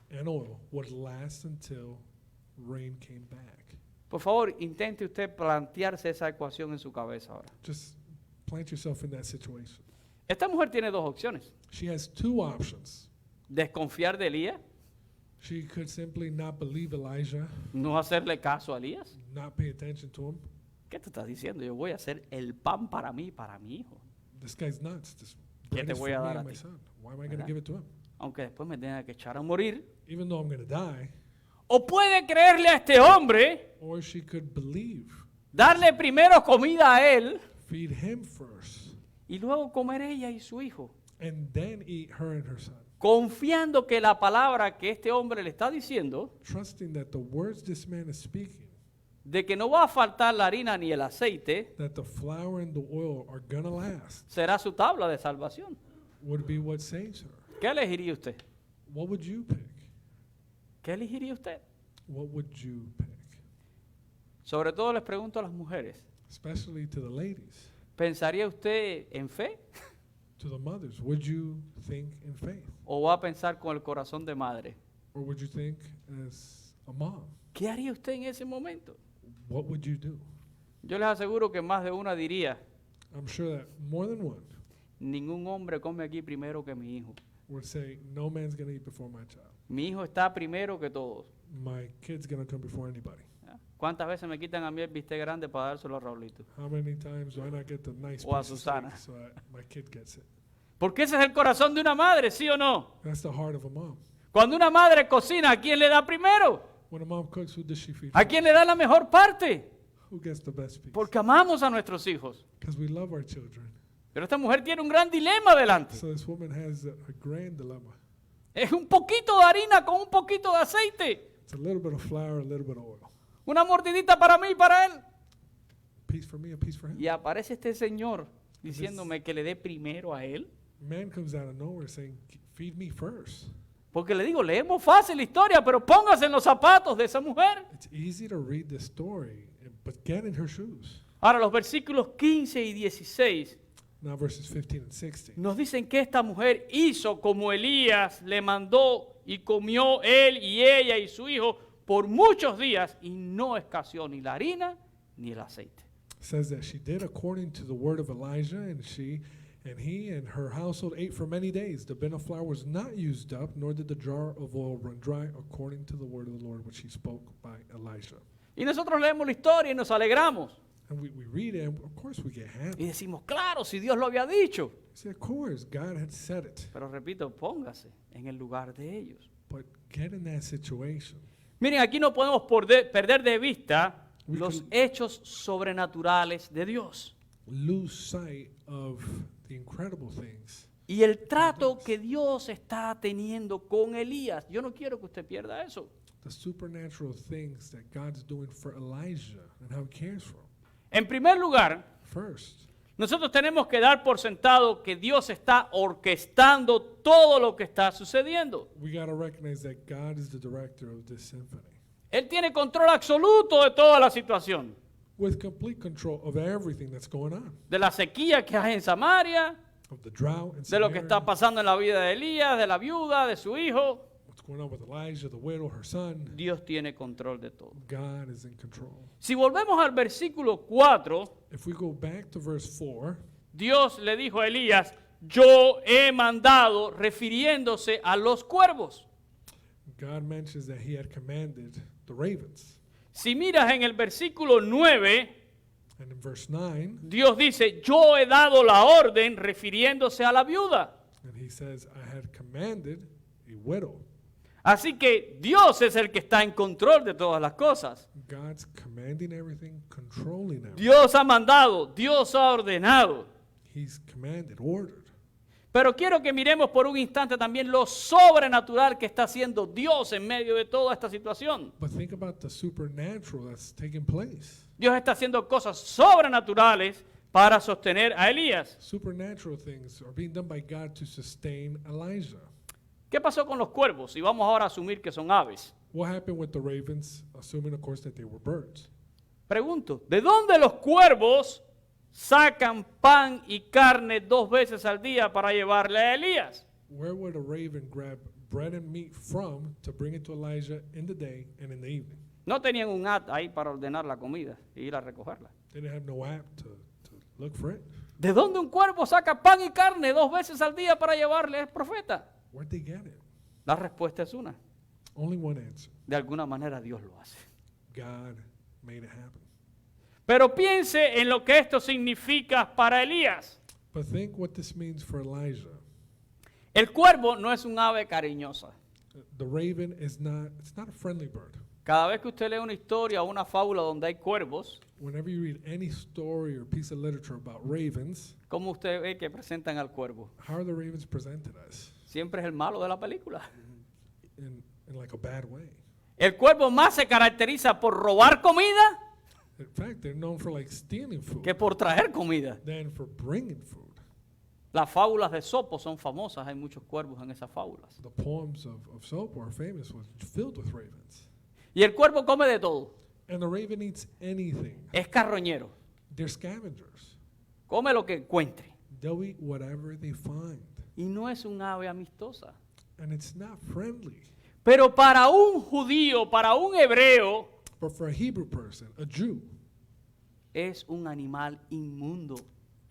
and oil would last until rain came back. Por favor, intente usted plantearse esa ecuación en su cabeza ahora. Just plant yourself in that situation. Esta mujer tiene dos opciones. She has two options. Desconfiar de Elías, She could simply not believe Elijah, no hacerle caso a Elías. not pay attention to him. ¿Qué te estás diciendo? Yo voy a hacer el pan para mí y para mi hijo. This guy's nuts. This ¿Qué bread te is voy a for me dar a and my ti? son. Why am I going to ¿Verdad? give it to him? Aunque después me tenga que echar a morir. Even though I'm going to die. O puede creerle a este hombre, Or she could believe, darle primero comida a él feed him first, y luego comer ella y su hijo. and then eat her and her son. Confiando que la palabra que este hombre le está diciendo, Trusting that the words this man is speaking, de que no va a faltar la harina ni el aceite, that the flour and the oil are going to last, será su tabla de salvación. would be what saves her. ¿Qué elegiría usted? What would you pick? ¿Qué elegiría usted? What would you pick? Sobre todo les pregunto a las mujeres, Especially to the ladies, ¿pensaría usted en fe to the mothers. Would you think in faith? o va a pensar con el corazón de madre? Or would you think as a mom? ¿Qué haría usted en ese momento? What would you do? Yo les aseguro que más de una diría, I'm sure that more than one Ningún hombre come aquí primero que mi hijo. would say, no man's going to eat before my child. Mi hijo está primero que todos. My kid's going to come before anybody. ¿Ya? ¿Cuántas veces me quitan a mí el bistec grande para dárselo a Raulito? How many times do I not get the nice O a piece of steak Susana. so my kid gets it? Porque ese es el corazón de una madre, ¿sí o no? That's the heart of a mom. Cuando una madre cocina, ¿a quién le da primero? When a mom cooks, who does she feed? ¿A quién le da la mejor parte? Who gets the best piece? Porque amamos a nuestros hijos. Because we love our children. Pero esta mujer tiene un gran dilema delante. So this woman has a grand dilemma. Es un poquito de harina con un poquito de aceite. It's a little bit of flour, a little bit of oil. Una mordidita para mí y para él. A piece for me, a piece for him. Y aparece este señor diciéndome que le dé primero a él. Man comes out of nowhere saying, feed me first. Porque le digo, leemos fácil la historia, pero póngase en los zapatos de esa mujer. It's easy to read the story, but get in her shoes. Ahora, los versículos 15 y 16 Now verses 15 and 16. nos dicen que esta mujer hizo como Elías le mandó y comió él y ella y su hijo por muchos días y no escaseó ni la harina ni el aceite. It says that she did according to the word of Elijah, and he and her household ate for many days. The bin of flour was not used up, nor did the jar of oil run dry, according to the word of the Lord, which he spoke by Elijah. Y nosotros leemos la historia y nos alegramos. And we read it, and of course we get Y happy. decimos, claro, si Dios lo había dicho. We say, of course, God had said it. Pero repito, póngase en el lugar de ellos. But get in that situation. Miren, aquí no podemos perder de vista We los can- hechos sobrenaturales de Dios Lose sight of the incredible things y el trato que Dios está teniendo con Elías. Yo no quiero que usted pierda eso. the supernatural things that God's doing for Elijah and how he cares for him. En primer lugar, First, nosotros tenemos que dar por sentado que Dios está orquestando todo lo que está sucediendo. we got to recognize that God is the director of this symphony Él tiene control absoluto de toda la situación. with complete control of everything that's going on, De la sequía que hay en Samaria, of the drought in de lo que Samaria, está pasando en la vida de Elías, de la viuda, de su hijo. what's going on with Elijah, the widow, her son. Dios tiene control de todo. God is in control. Si volvemos al versículo 4, If we go back to verse 4, Dios le dijo a Elías, yo he mandado, refiriéndose a los cuervos. God mentions that he had commanded the ravens. Si miras en el versículo 9, And in verse 9, Dios dice, yo he dado la orden, refiriéndose a la viuda. and he says, I had commanded a widow. Así que Dios es el que está en control de todas las cosas. God's commanding everything, controlling everything. Dios ha mandado, Dios ha ordenado. He's commanded, ordered. Pero quiero que miremos por un instante también lo sobrenatural que está haciendo Dios en medio de toda esta situación. But think about the supernatural that's taking place. Dios está haciendo cosas sobrenaturales para sostener a Elías. Supernatural things are being done by God to sustain Elijah. ¿Qué pasó con los cuervos? Y vamos ahora a asumir que son aves. What happened with the ravens, assuming, of course, that they were birds? Pregunto, ¿de dónde los cuervos sacan pan y carne 2 veces al día para llevarle a Elías? Where would a raven grab bread and meat from to bring it to Elijah in the day and in the evening? No tenían un at ahí para ordenar la comida e ir a recogerla. They didn't have no app to look for it. ¿De dónde un cuervo saca pan y carne 2 veces al día para llevarle al profeta? Where'd they get it? La respuesta es una. Only one answer. De alguna manera Dios lo hace. God made it happen. Pero piense en lo que esto significa para Elías. But think what this means for Elijah. El cuervo no es un ave cariñosa. The raven it's not a friendly bird. Cada vez que usted lee una historia o una fábula donde hay cuervos, Whenever you read any story or piece of literature about ravens, ¿cómo usted ve que presentan al cuervo? how are the ravens presented as? Siempre es el malo de la película. In like a bad way. El cuervo más se caracteriza por robar comida In fact, they're known for like stealing food que por traer comida. than for bringing food. Las fábulas de Sopo son famosas, hay muchos cuervos en esas fábulas. The poems of Soap are famous, was filled with ravens. Y el cuervo come de todo. And the raven eats anything. Es carroñero. They're scavengers. Come lo que encuentre. They'll eat whatever they find. Y no es un ave amistosa. And it's not friendly. Pero para un judío, para un hebreo, But for a Hebrew person, a Jew, es un animal inmundo.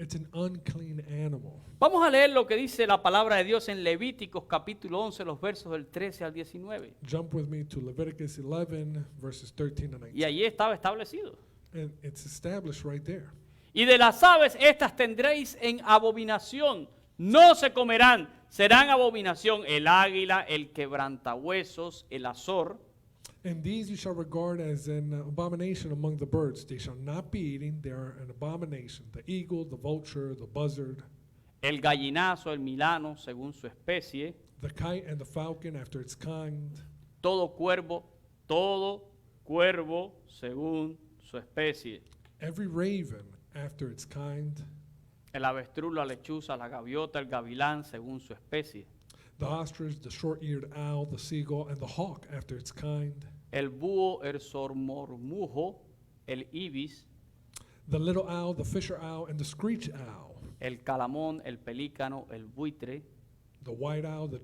It's an unclean animal. Vamos a leer lo que dice la palabra de Dios en Levíticos capítulo 11, los versos del 13 al 19. Jump with me to Leviticus 11, verses 13 and 19. Y allí estaba establecido. And it's established right there. Y de las aves estas tendréis en abominación, no se comerán, serán abominación el águila, el quebrantahuesos, el azor, And these you shall regard as an abomination among the birds. They shall not be eaten. They are an abomination. The eagle, the vulture, the buzzard, el gallinazo, el milano, según su especie, the kite and the falcon after its kind, todo cuervo, según su especie, every raven after its kind, el avestruz, la lechuza, la gaviota, el gavilán, según su especie, the ostrich, the short-eared owl, the seagull, and the hawk after its kind, el búho, el sormormujo, el ibis, the little owl, the fisher owl, and the screech owl, el calamón, el pelícano, el buitre, the white owl, the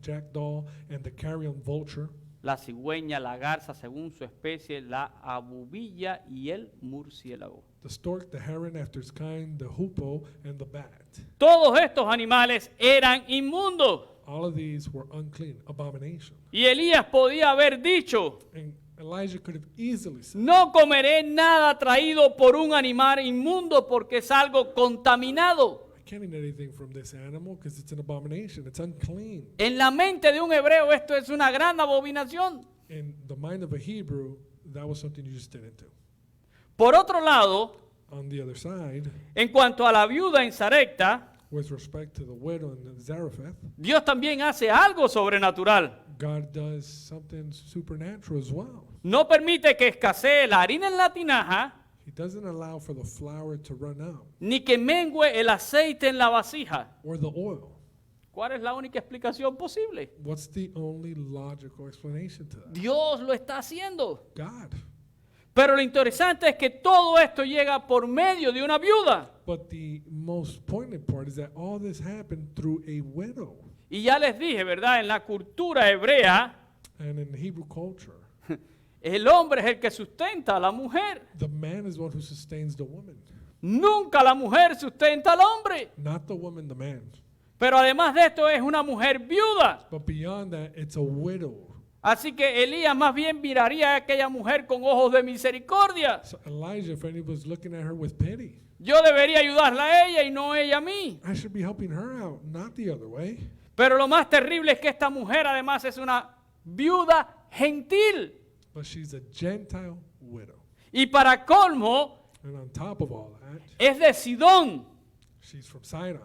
jackdaw, and the carrion vulture, la cigüeña, la garza, según su especie, la abubilla y el murciélago. the stork, the heron after its kind, the hoopoe, and the bat. Todos estos animales eran inmundos. All of these were unclean, abomination. Y Elías podía haber dicho, And Elijah could have easily said, no comeré nada traído por un animal inmundo porque es algo contaminado. I can't eat anything from this animal because it's an abomination. It's unclean. En la mente de un hebreo esto es una gran abominación. In the mind of a Hebrew, that was something you just didn't do. Por otro lado, On the other side, en cuanto a la viuda en Sarepta, with respect to the widow in Zarephath, Dios también hace algo sobrenatural. God does something supernatural as well. No permite que escasee la harina en la tinaja, He doesn't allow for the flour to run out ni que mengue el aceite en la vasija. or the oil. ¿Cuál es la única explicación posible? What's the only logical explanation to that? Dios lo está haciendo. God. Pero lo interesante es que todo esto llega por medio de una viuda. But the most poignant part is that all this happened through a widow. Y ya les dije, ¿verdad? En la cultura hebrea, And in Hebrew culture, el hombre es el que sustenta a la mujer. the man is the one who sustains the woman, Nunca la mujer sustenta al hombre. not the woman, the man. Pero además de esto es una mujer viuda. But beyond that, it's a widow. Así que Elías más bien miraría a aquella mujer con ojos de misericordia. So Elijah, if anyone was looking at her with pity, Yo debería ayudarla a ella y no ella a mí. I should be helping her out, not the other way. Pero lo más terrible es que esta mujer además es una viuda gentil. But she's a Gentile widow. Y para colmo, And on top of all that, es de Sidón. she's from Sidon.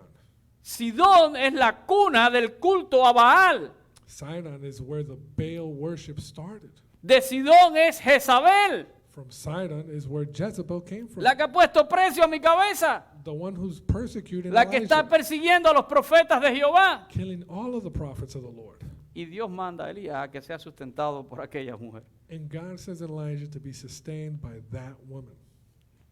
Sidón es la cuna del culto a Baal. Sidon is where the Baal worship started. De Sidón es Jezabel, From Sidon is where Jezebel came from. la que ha puesto precio a mi cabeza, The one who's persecuting la que está Elijah, persiguiendo a los profetas de Jehová. killing all of the prophets of the Lord. Y Dios manda a Elías a que sea sustentado por aquella mujer. And God says in Elijah to be sustained by that woman.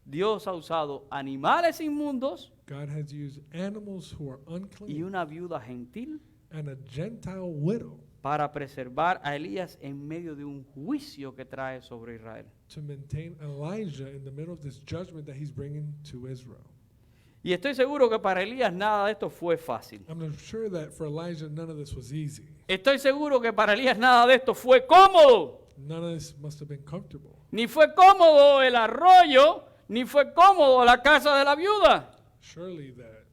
Dios ha usado animales inmundos God has used animals who are y unclean una viuda gentil and a Gentile widow para preservar a Elías en medio de un juicio que trae sobre Israel. to maintain Elijah in the middle of this judgment that he's bringing to Israel. Y estoy seguro que para Elías nada de esto fue fácil. I'm sure that for Elijah, none of this was easy. Estoy seguro que para Elías nada de esto fue cómodo. None of this must have been comfortable. Ni fue cómodo el arroyo, ni fue cómodo la casa de la viuda. Surely that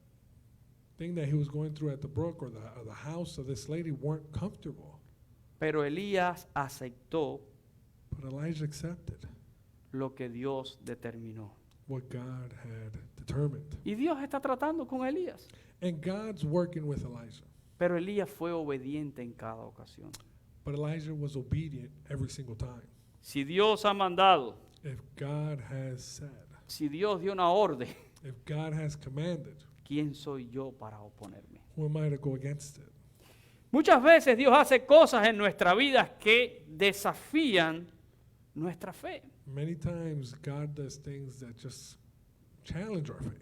thing that he was going through at the brook or the house of this lady weren't comfortable. Pero Elías aceptó But Elijah accepted lo que Dios determinó. what God had determined. Y Dios está tratando con Elías. And God's working with Elijah. Pero Elías fue obediente en cada ocasión. But Elijah was obedient every single time. Si Dios ha mandado, If God has said, si Dios dio una orden, if God has commanded, ¿quién soy yo para oponerme? who am I to go against it? Muchas veces Dios hace cosas en nuestra vida que desafían nuestra fe. Many times God does things that just challenge our faith.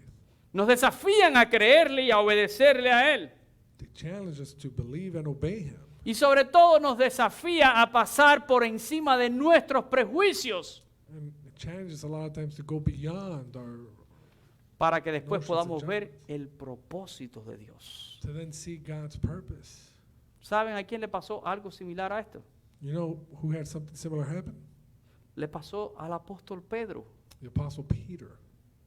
Nos desafían a creerle y a obedecerle a Él. They challenge us to believe and obey Him. Y sobre todo nos desafía a pasar por encima de nuestros prejuicios. And it challenges a lot of times to go beyond our para que después notions podamos and ver judgments. el propósito de Dios. To then see God's purpose. ¿Saben a quién le pasó algo similar a esto? You know who had something similar happen? Le pasó al apóstol Pedro, The Apostle Peter.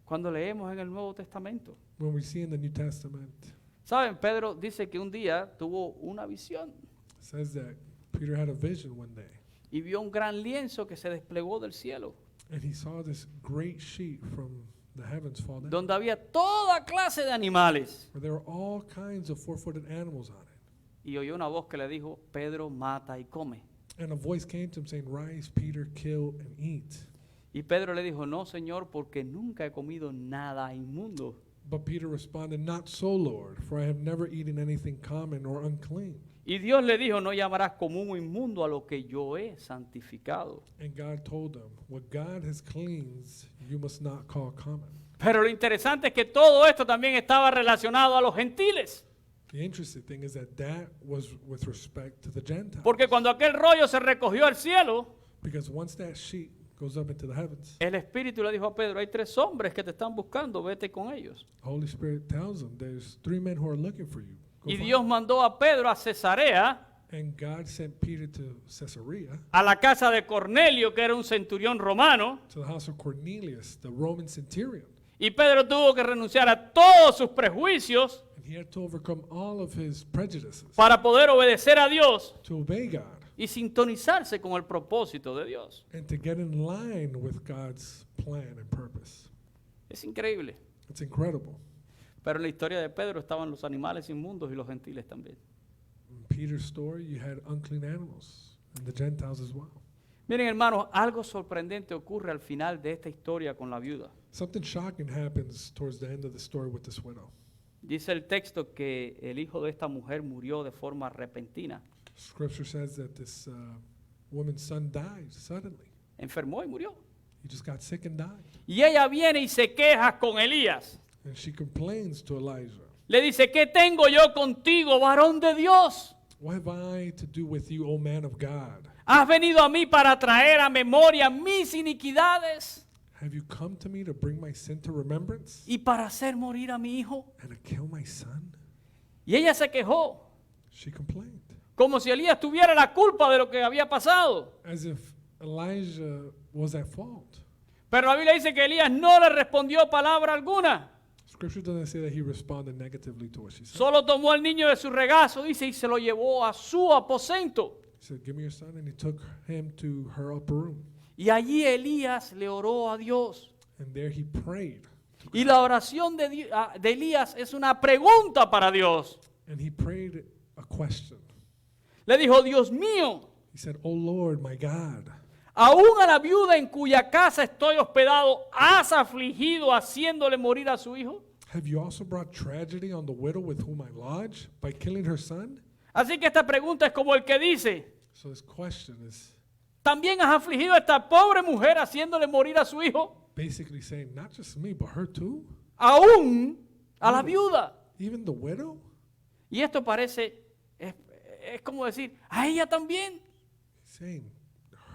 cuando leemos en el Nuevo Testamento. When we see in the New Testament, ¿Saben? Pedro dice que un día tuvo una visión it says that Peter had a vision one day, y vio un gran lienzo que se desplegó del cielo, and he saw this great sheet from the heavens fall down, donde había toda clase de animales. where there were all kinds of four-footed animals on it. Y oyó una voz que le dijo, Pedro, mata y come. And a voice came to him saying, "Rise, Peter, kill and eat." Y Pedro le dijo, no, Señor, porque nunca he comido nada inmundo. But Peter responded, "Not so, Lord, for I have never eaten anything common or unclean." Y Dios le dijo, no llamarás común o inmundo a lo que yo he santificado. And God told him, "What God has cleansed, you must not call common." Pero lo interesante es que todo esto también estaba relacionado a los gentiles. The interesting thing is that that was with respect to the Gentiles. Porque cuando aquel rollo se recogió al cielo, Because once that sheet goes up into the heavens, el Espíritu le dijo a Pedro, hay 3 hombres que te están buscando, vete con ellos. the Holy Spirit tells him, "There's 3 men who are looking for you. Go Y find Dios them." mandó a Pedro a Cesarea, And God sent Peter to Caesarea, a la casa de Cornelio, que era un centurión romano, to the house of Cornelius, the Roman centurion. y Pedro tuvo que renunciar a todos sus prejuicios And he had to overcome all of his prejudices para poder obedecer a Dios to obey God y sintonizarse con el propósito de Dios. and to get in line with God's plan and purpose. Es increíble. It's incredible. Pero en la historia de Pedro estaban los animales inmundos y los gentiles también. In Peter's story, you had unclean animals and the Gentiles as well. Miren, hermanos, algo sorprendente ocurre al final de esta historia con la viuda. Something shocking happens towards the end of the story with this widow. Dice el texto que el hijo de esta mujer murió de forma repentina. Scripture says that this woman's son died suddenly. Enfermó y murió. He just got sick and died. Y ella viene y se queja con Elías. And she complains to Elijah, Le dice, ¿qué tengo yo contigo, varón de Dios? "What have I to do with you, O man of God? ¿Has venido a mí para traer a memoria mis iniquidades Have you come to me to bring my sin to remembrance y para hacer morir a mi hijo? and to kill my son?" Y ella se quejó, She complained, como si Elías tuviera la culpa de lo que había pasado. as if Elijah was at fault. Pero la Biblia dice que Elías no le respondió palabra alguna. Scripture doesn't say that he responded negatively to what she said. Solo tomó al niño de su regazo, dice, y se lo llevó a su aposento. He said, "Give me your son," and he took him to her upper room. Y allí Elías le oró a Dios. And there he prayed. Y la oración de Elías es una pregunta para Dios. And he prayed a question. Le dijo, Dios mío, He said, "Oh Lord, my God, aún a la viuda en cuya casa estoy hospedado, ¿has afligido haciéndole morir a su hijo? have you also brought tragedy on the widow with whom I lodge by killing her son?" Así que esta pregunta es como el que dice, So this question is ¿también has afligido a esta pobre mujer haciéndole morir a su hijo? basically saying, not just me, but her too? Aún a la viuda. Even the widow? Y esto parece, es como decir, a ella también. Saying,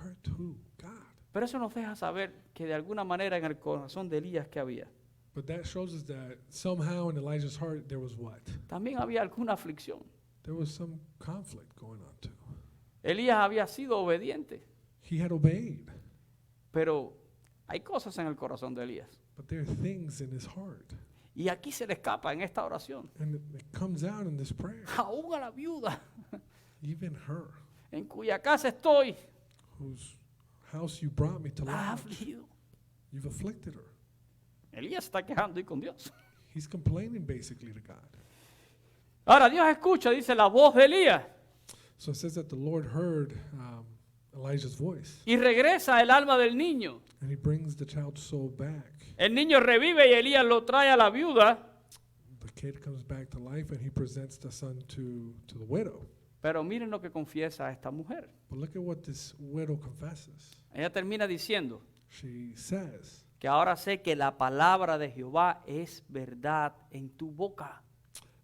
her too, God. Pero eso nos deja saber que de alguna manera en el corazón de Elías que había. But that shows us that somehow in Elijah's heart there was what? También había alguna aflicción. There was some conflict going on too. Elías había sido obediente, He had obeyed, pero hay cosas en el corazón de Elías. but there are things in his heart. Y aquí se le escapa en esta oración. And it comes out in this prayer. Aún a la viuda Even her, en cuya casa estoy, whose house you brought me to la ha lodge, afligido. you've afflicted her. Elías está quejando y con Dios. He's complaining basically to God. Ahora Dios escucha, dice la voz de Elías, So it says that the Lord heard Elijah's voice, y regresa el alma del niño. and he brings the child's soul back. El niño revive y Elías lo trae a la viuda, The kid comes back to life, and he presents the son to the widow. pero miren lo que confiesa esta mujer. But look at what this widow confesses. Ella termina diciendo She says, que ahora sé que la palabra de Jehová es verdad en tu boca.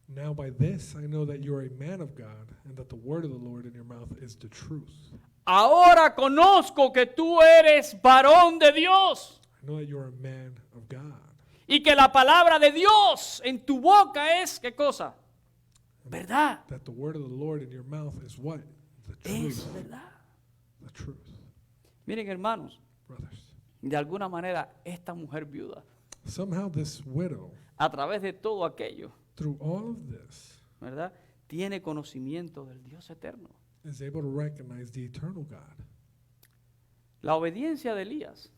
"Now by this I know that you are a man of God, and that the word of the Lord in your mouth is the truth. Ahora conozco que tú eres varón de Dios I know that you are a man of God." Y que la palabra de Dios en tu boca es, ¿qué cosa? Verdad. That the word of the Lord in your mouth is what? The Es truth. verdad. The truth. Miren, hermanos, Brothers. de alguna manera esta mujer viuda, Somehow this widow, a través de todo aquello, through all of this, ¿verdad? Tiene conocimiento del Dios eterno. is able to recognize the eternal God. La obediencia de Elías,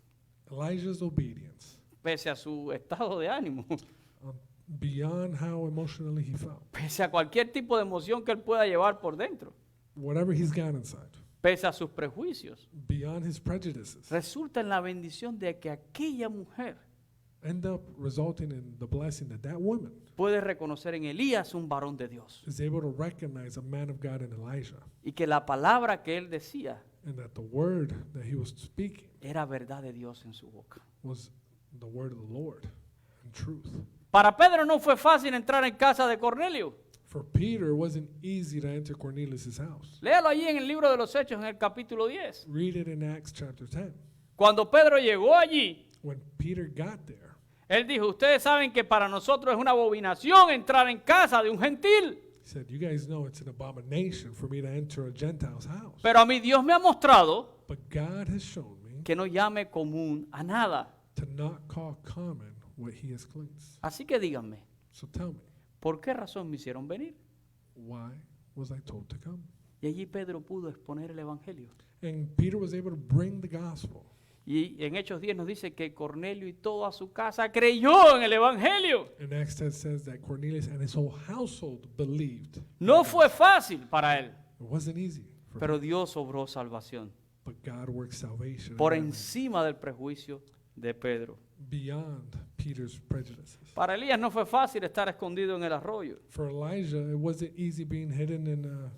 Elijah's obedience, pese a su estado de ánimo, beyond how emotionally he felt, pese a cualquier tipo de emoción que él pueda llevar por dentro, whatever he's got inside, pese a sus prejuicios, beyond his prejudices, resulta en la bendición de que aquella mujer end up resulting in the blessing that that woman puede reconocer en Elías un varón de Dios is able to recognize a man of God in Elijah, y que la palabra que él decía and that the word that he was speaking era verdad de Dios en su boca. was the word of the Lord and truth. Para Pedro no fue fácil entrar en casa de Cornelio. For Peter, it wasn't easy to enter Cornelius' house. Léalo allí en el libro de los Hechos, en el capítulo 10. Read it in Acts chapter 10. Cuando Pedro llegó allí, When Peter got there, él dijo, ustedes saben que para nosotros es una abominación entrar en casa de un gentil, he said, you guys know it's an abomination for me to enter a Gentile's house. pero a mí Dios me ha mostrado But God has shown me que no llame común a nada. to not call common what he has cleansed. Así que díganme, So tell me, ¿por qué razón me hicieron venir? why was I told to come? Y allí Pedro pudo exponer el evangelio. And Peter was able to bring the gospel. Y en Hechos 10 nos dice que Cornelio y toda su casa creyó en el evangelio. And Acts 10 says that Cornelius and his whole household believed. No fue fácil para él, It wasn't easy, for pero him, Dios obró salvación but God worked salvation por in that man, encima del prejuicio de Pedro. beyond Peter's prejudices. Para Elías no fue fácil estar escondido en el arroyo For Elijah, it wasn't easy being hidden in a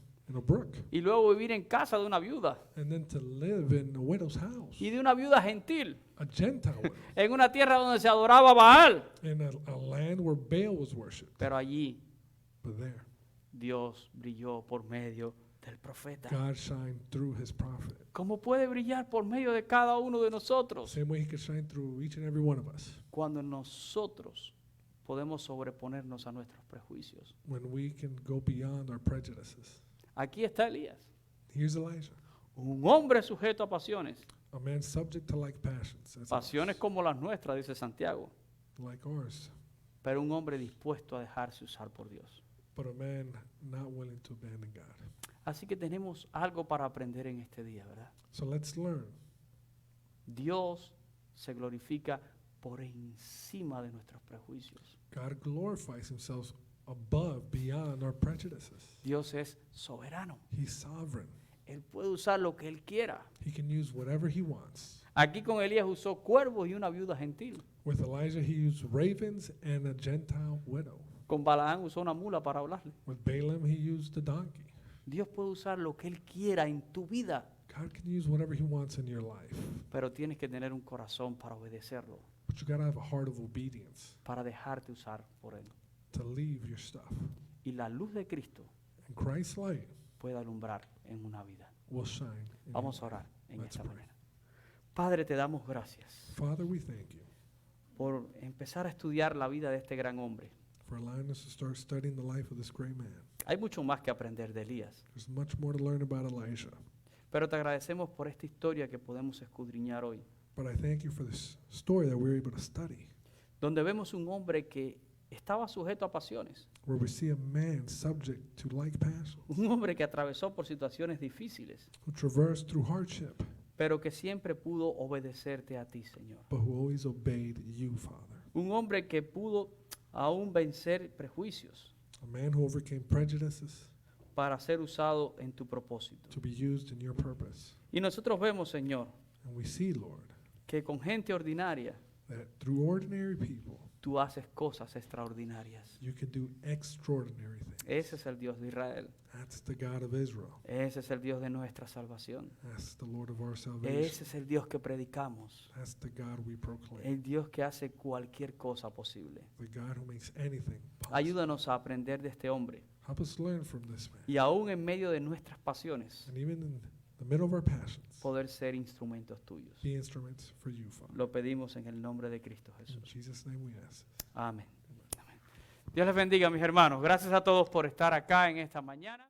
brook y luego vivir en casa de una viuda and then to live in a widow's house, y de una viuda gentil a Gentile widow, en una tierra donde se adoraba a Baal. in a land where Baal was worshipped. Pero allí But there, Dios brilló por medio del profeta. God shined through his prophet. ¿Cómo puede brillar por medio de cada uno de nosotros? Same way he could shine through each and every one of us. Cuando nosotros podemos sobreponernos a nuestros prejuicios. When we can go beyond our prejudices. Aquí está Elías, Here's Elijah, un hombre sujeto a pasiones, a man subject to like passions, as pasiones ours, como las nuestras, dice Santiago, like ours, pero un hombre dispuesto a dejarse usar por Dios. but a man not willing to abandon God. Así que tenemos algo para aprender en este día, ¿verdad? So let's learn. Dios se glorifica por encima de nuestros prejuicios. God glorifies himself above, beyond our prejudices. Dios es soberano. He's sovereign. Él puede usar lo que él quiera. He can use whatever he wants. Aquí con Elías usó cuervos y una viuda gentil. With Elijah, he used ravens and a Gentile widow. Con Balaán usó una mula para hablarle. With Balaam, he used a donkey. Dios puede usar lo que él quiera en tu vida, God can use whatever he wants in your life. pero tienes que tener un corazón para obedecerlo, But you gotta have a heart of obedience para dejarte usar por él. to leave your stuff. Y la luz de Cristo And Christ's light puede alumbrar en una vida. will shine. in Vamos a your orar life. en Let's esta pray. mañana. Padre, te damos gracias Father, we thank you por empezar a estudiar la vida de este gran hombre. for allowing us to start studying the life of this great man. Hay mucho más que aprender de Elías, There's much more to learn about Elijah. pero te agradecemos por esta historia que podemos escudriñar hoy, But I thank you for this story that we're able to study, donde vemos un hombre que estaba sujeto a pasiones, where we see a man subject to like passions, un hombre que atravesó por situaciones difíciles, who traversed through hardship, pero que siempre pudo obedecerte a ti, Señor. but who always obeyed you, Father. Un hombre que pudo aún vencer prejuicios A man who overcame prejudices para ser usado en tu propósito. to be used in your purpose. Y nosotros vemos, Señor, And we see, Lord, que con gente ordinaria that through ordinary people, tú haces cosas extraordinarias. you can do extraordinary things. Ese es el Dios de Israel. That's the God of Israel. Ese es el Dios de nuestra salvación. That's the Lord of our salvation. Ese es el Dios que predicamos. That's the God we proclaim. El Dios que hace cualquier cosa posible. The God who makes anything possible. Ayúdanos a aprender de este hombre. Help us learn from this man. Y aún en medio de nuestras pasiones, And even in the middle of our passions, poder ser instrumentos tuyos. be instruments for you, Father. Lo pedimos en el nombre de Cristo In Jesús. Jesus' name we ask. Amén. Amén. Dios les bendiga, mis hermanos. Gracias a todos por estar acá en esta mañana.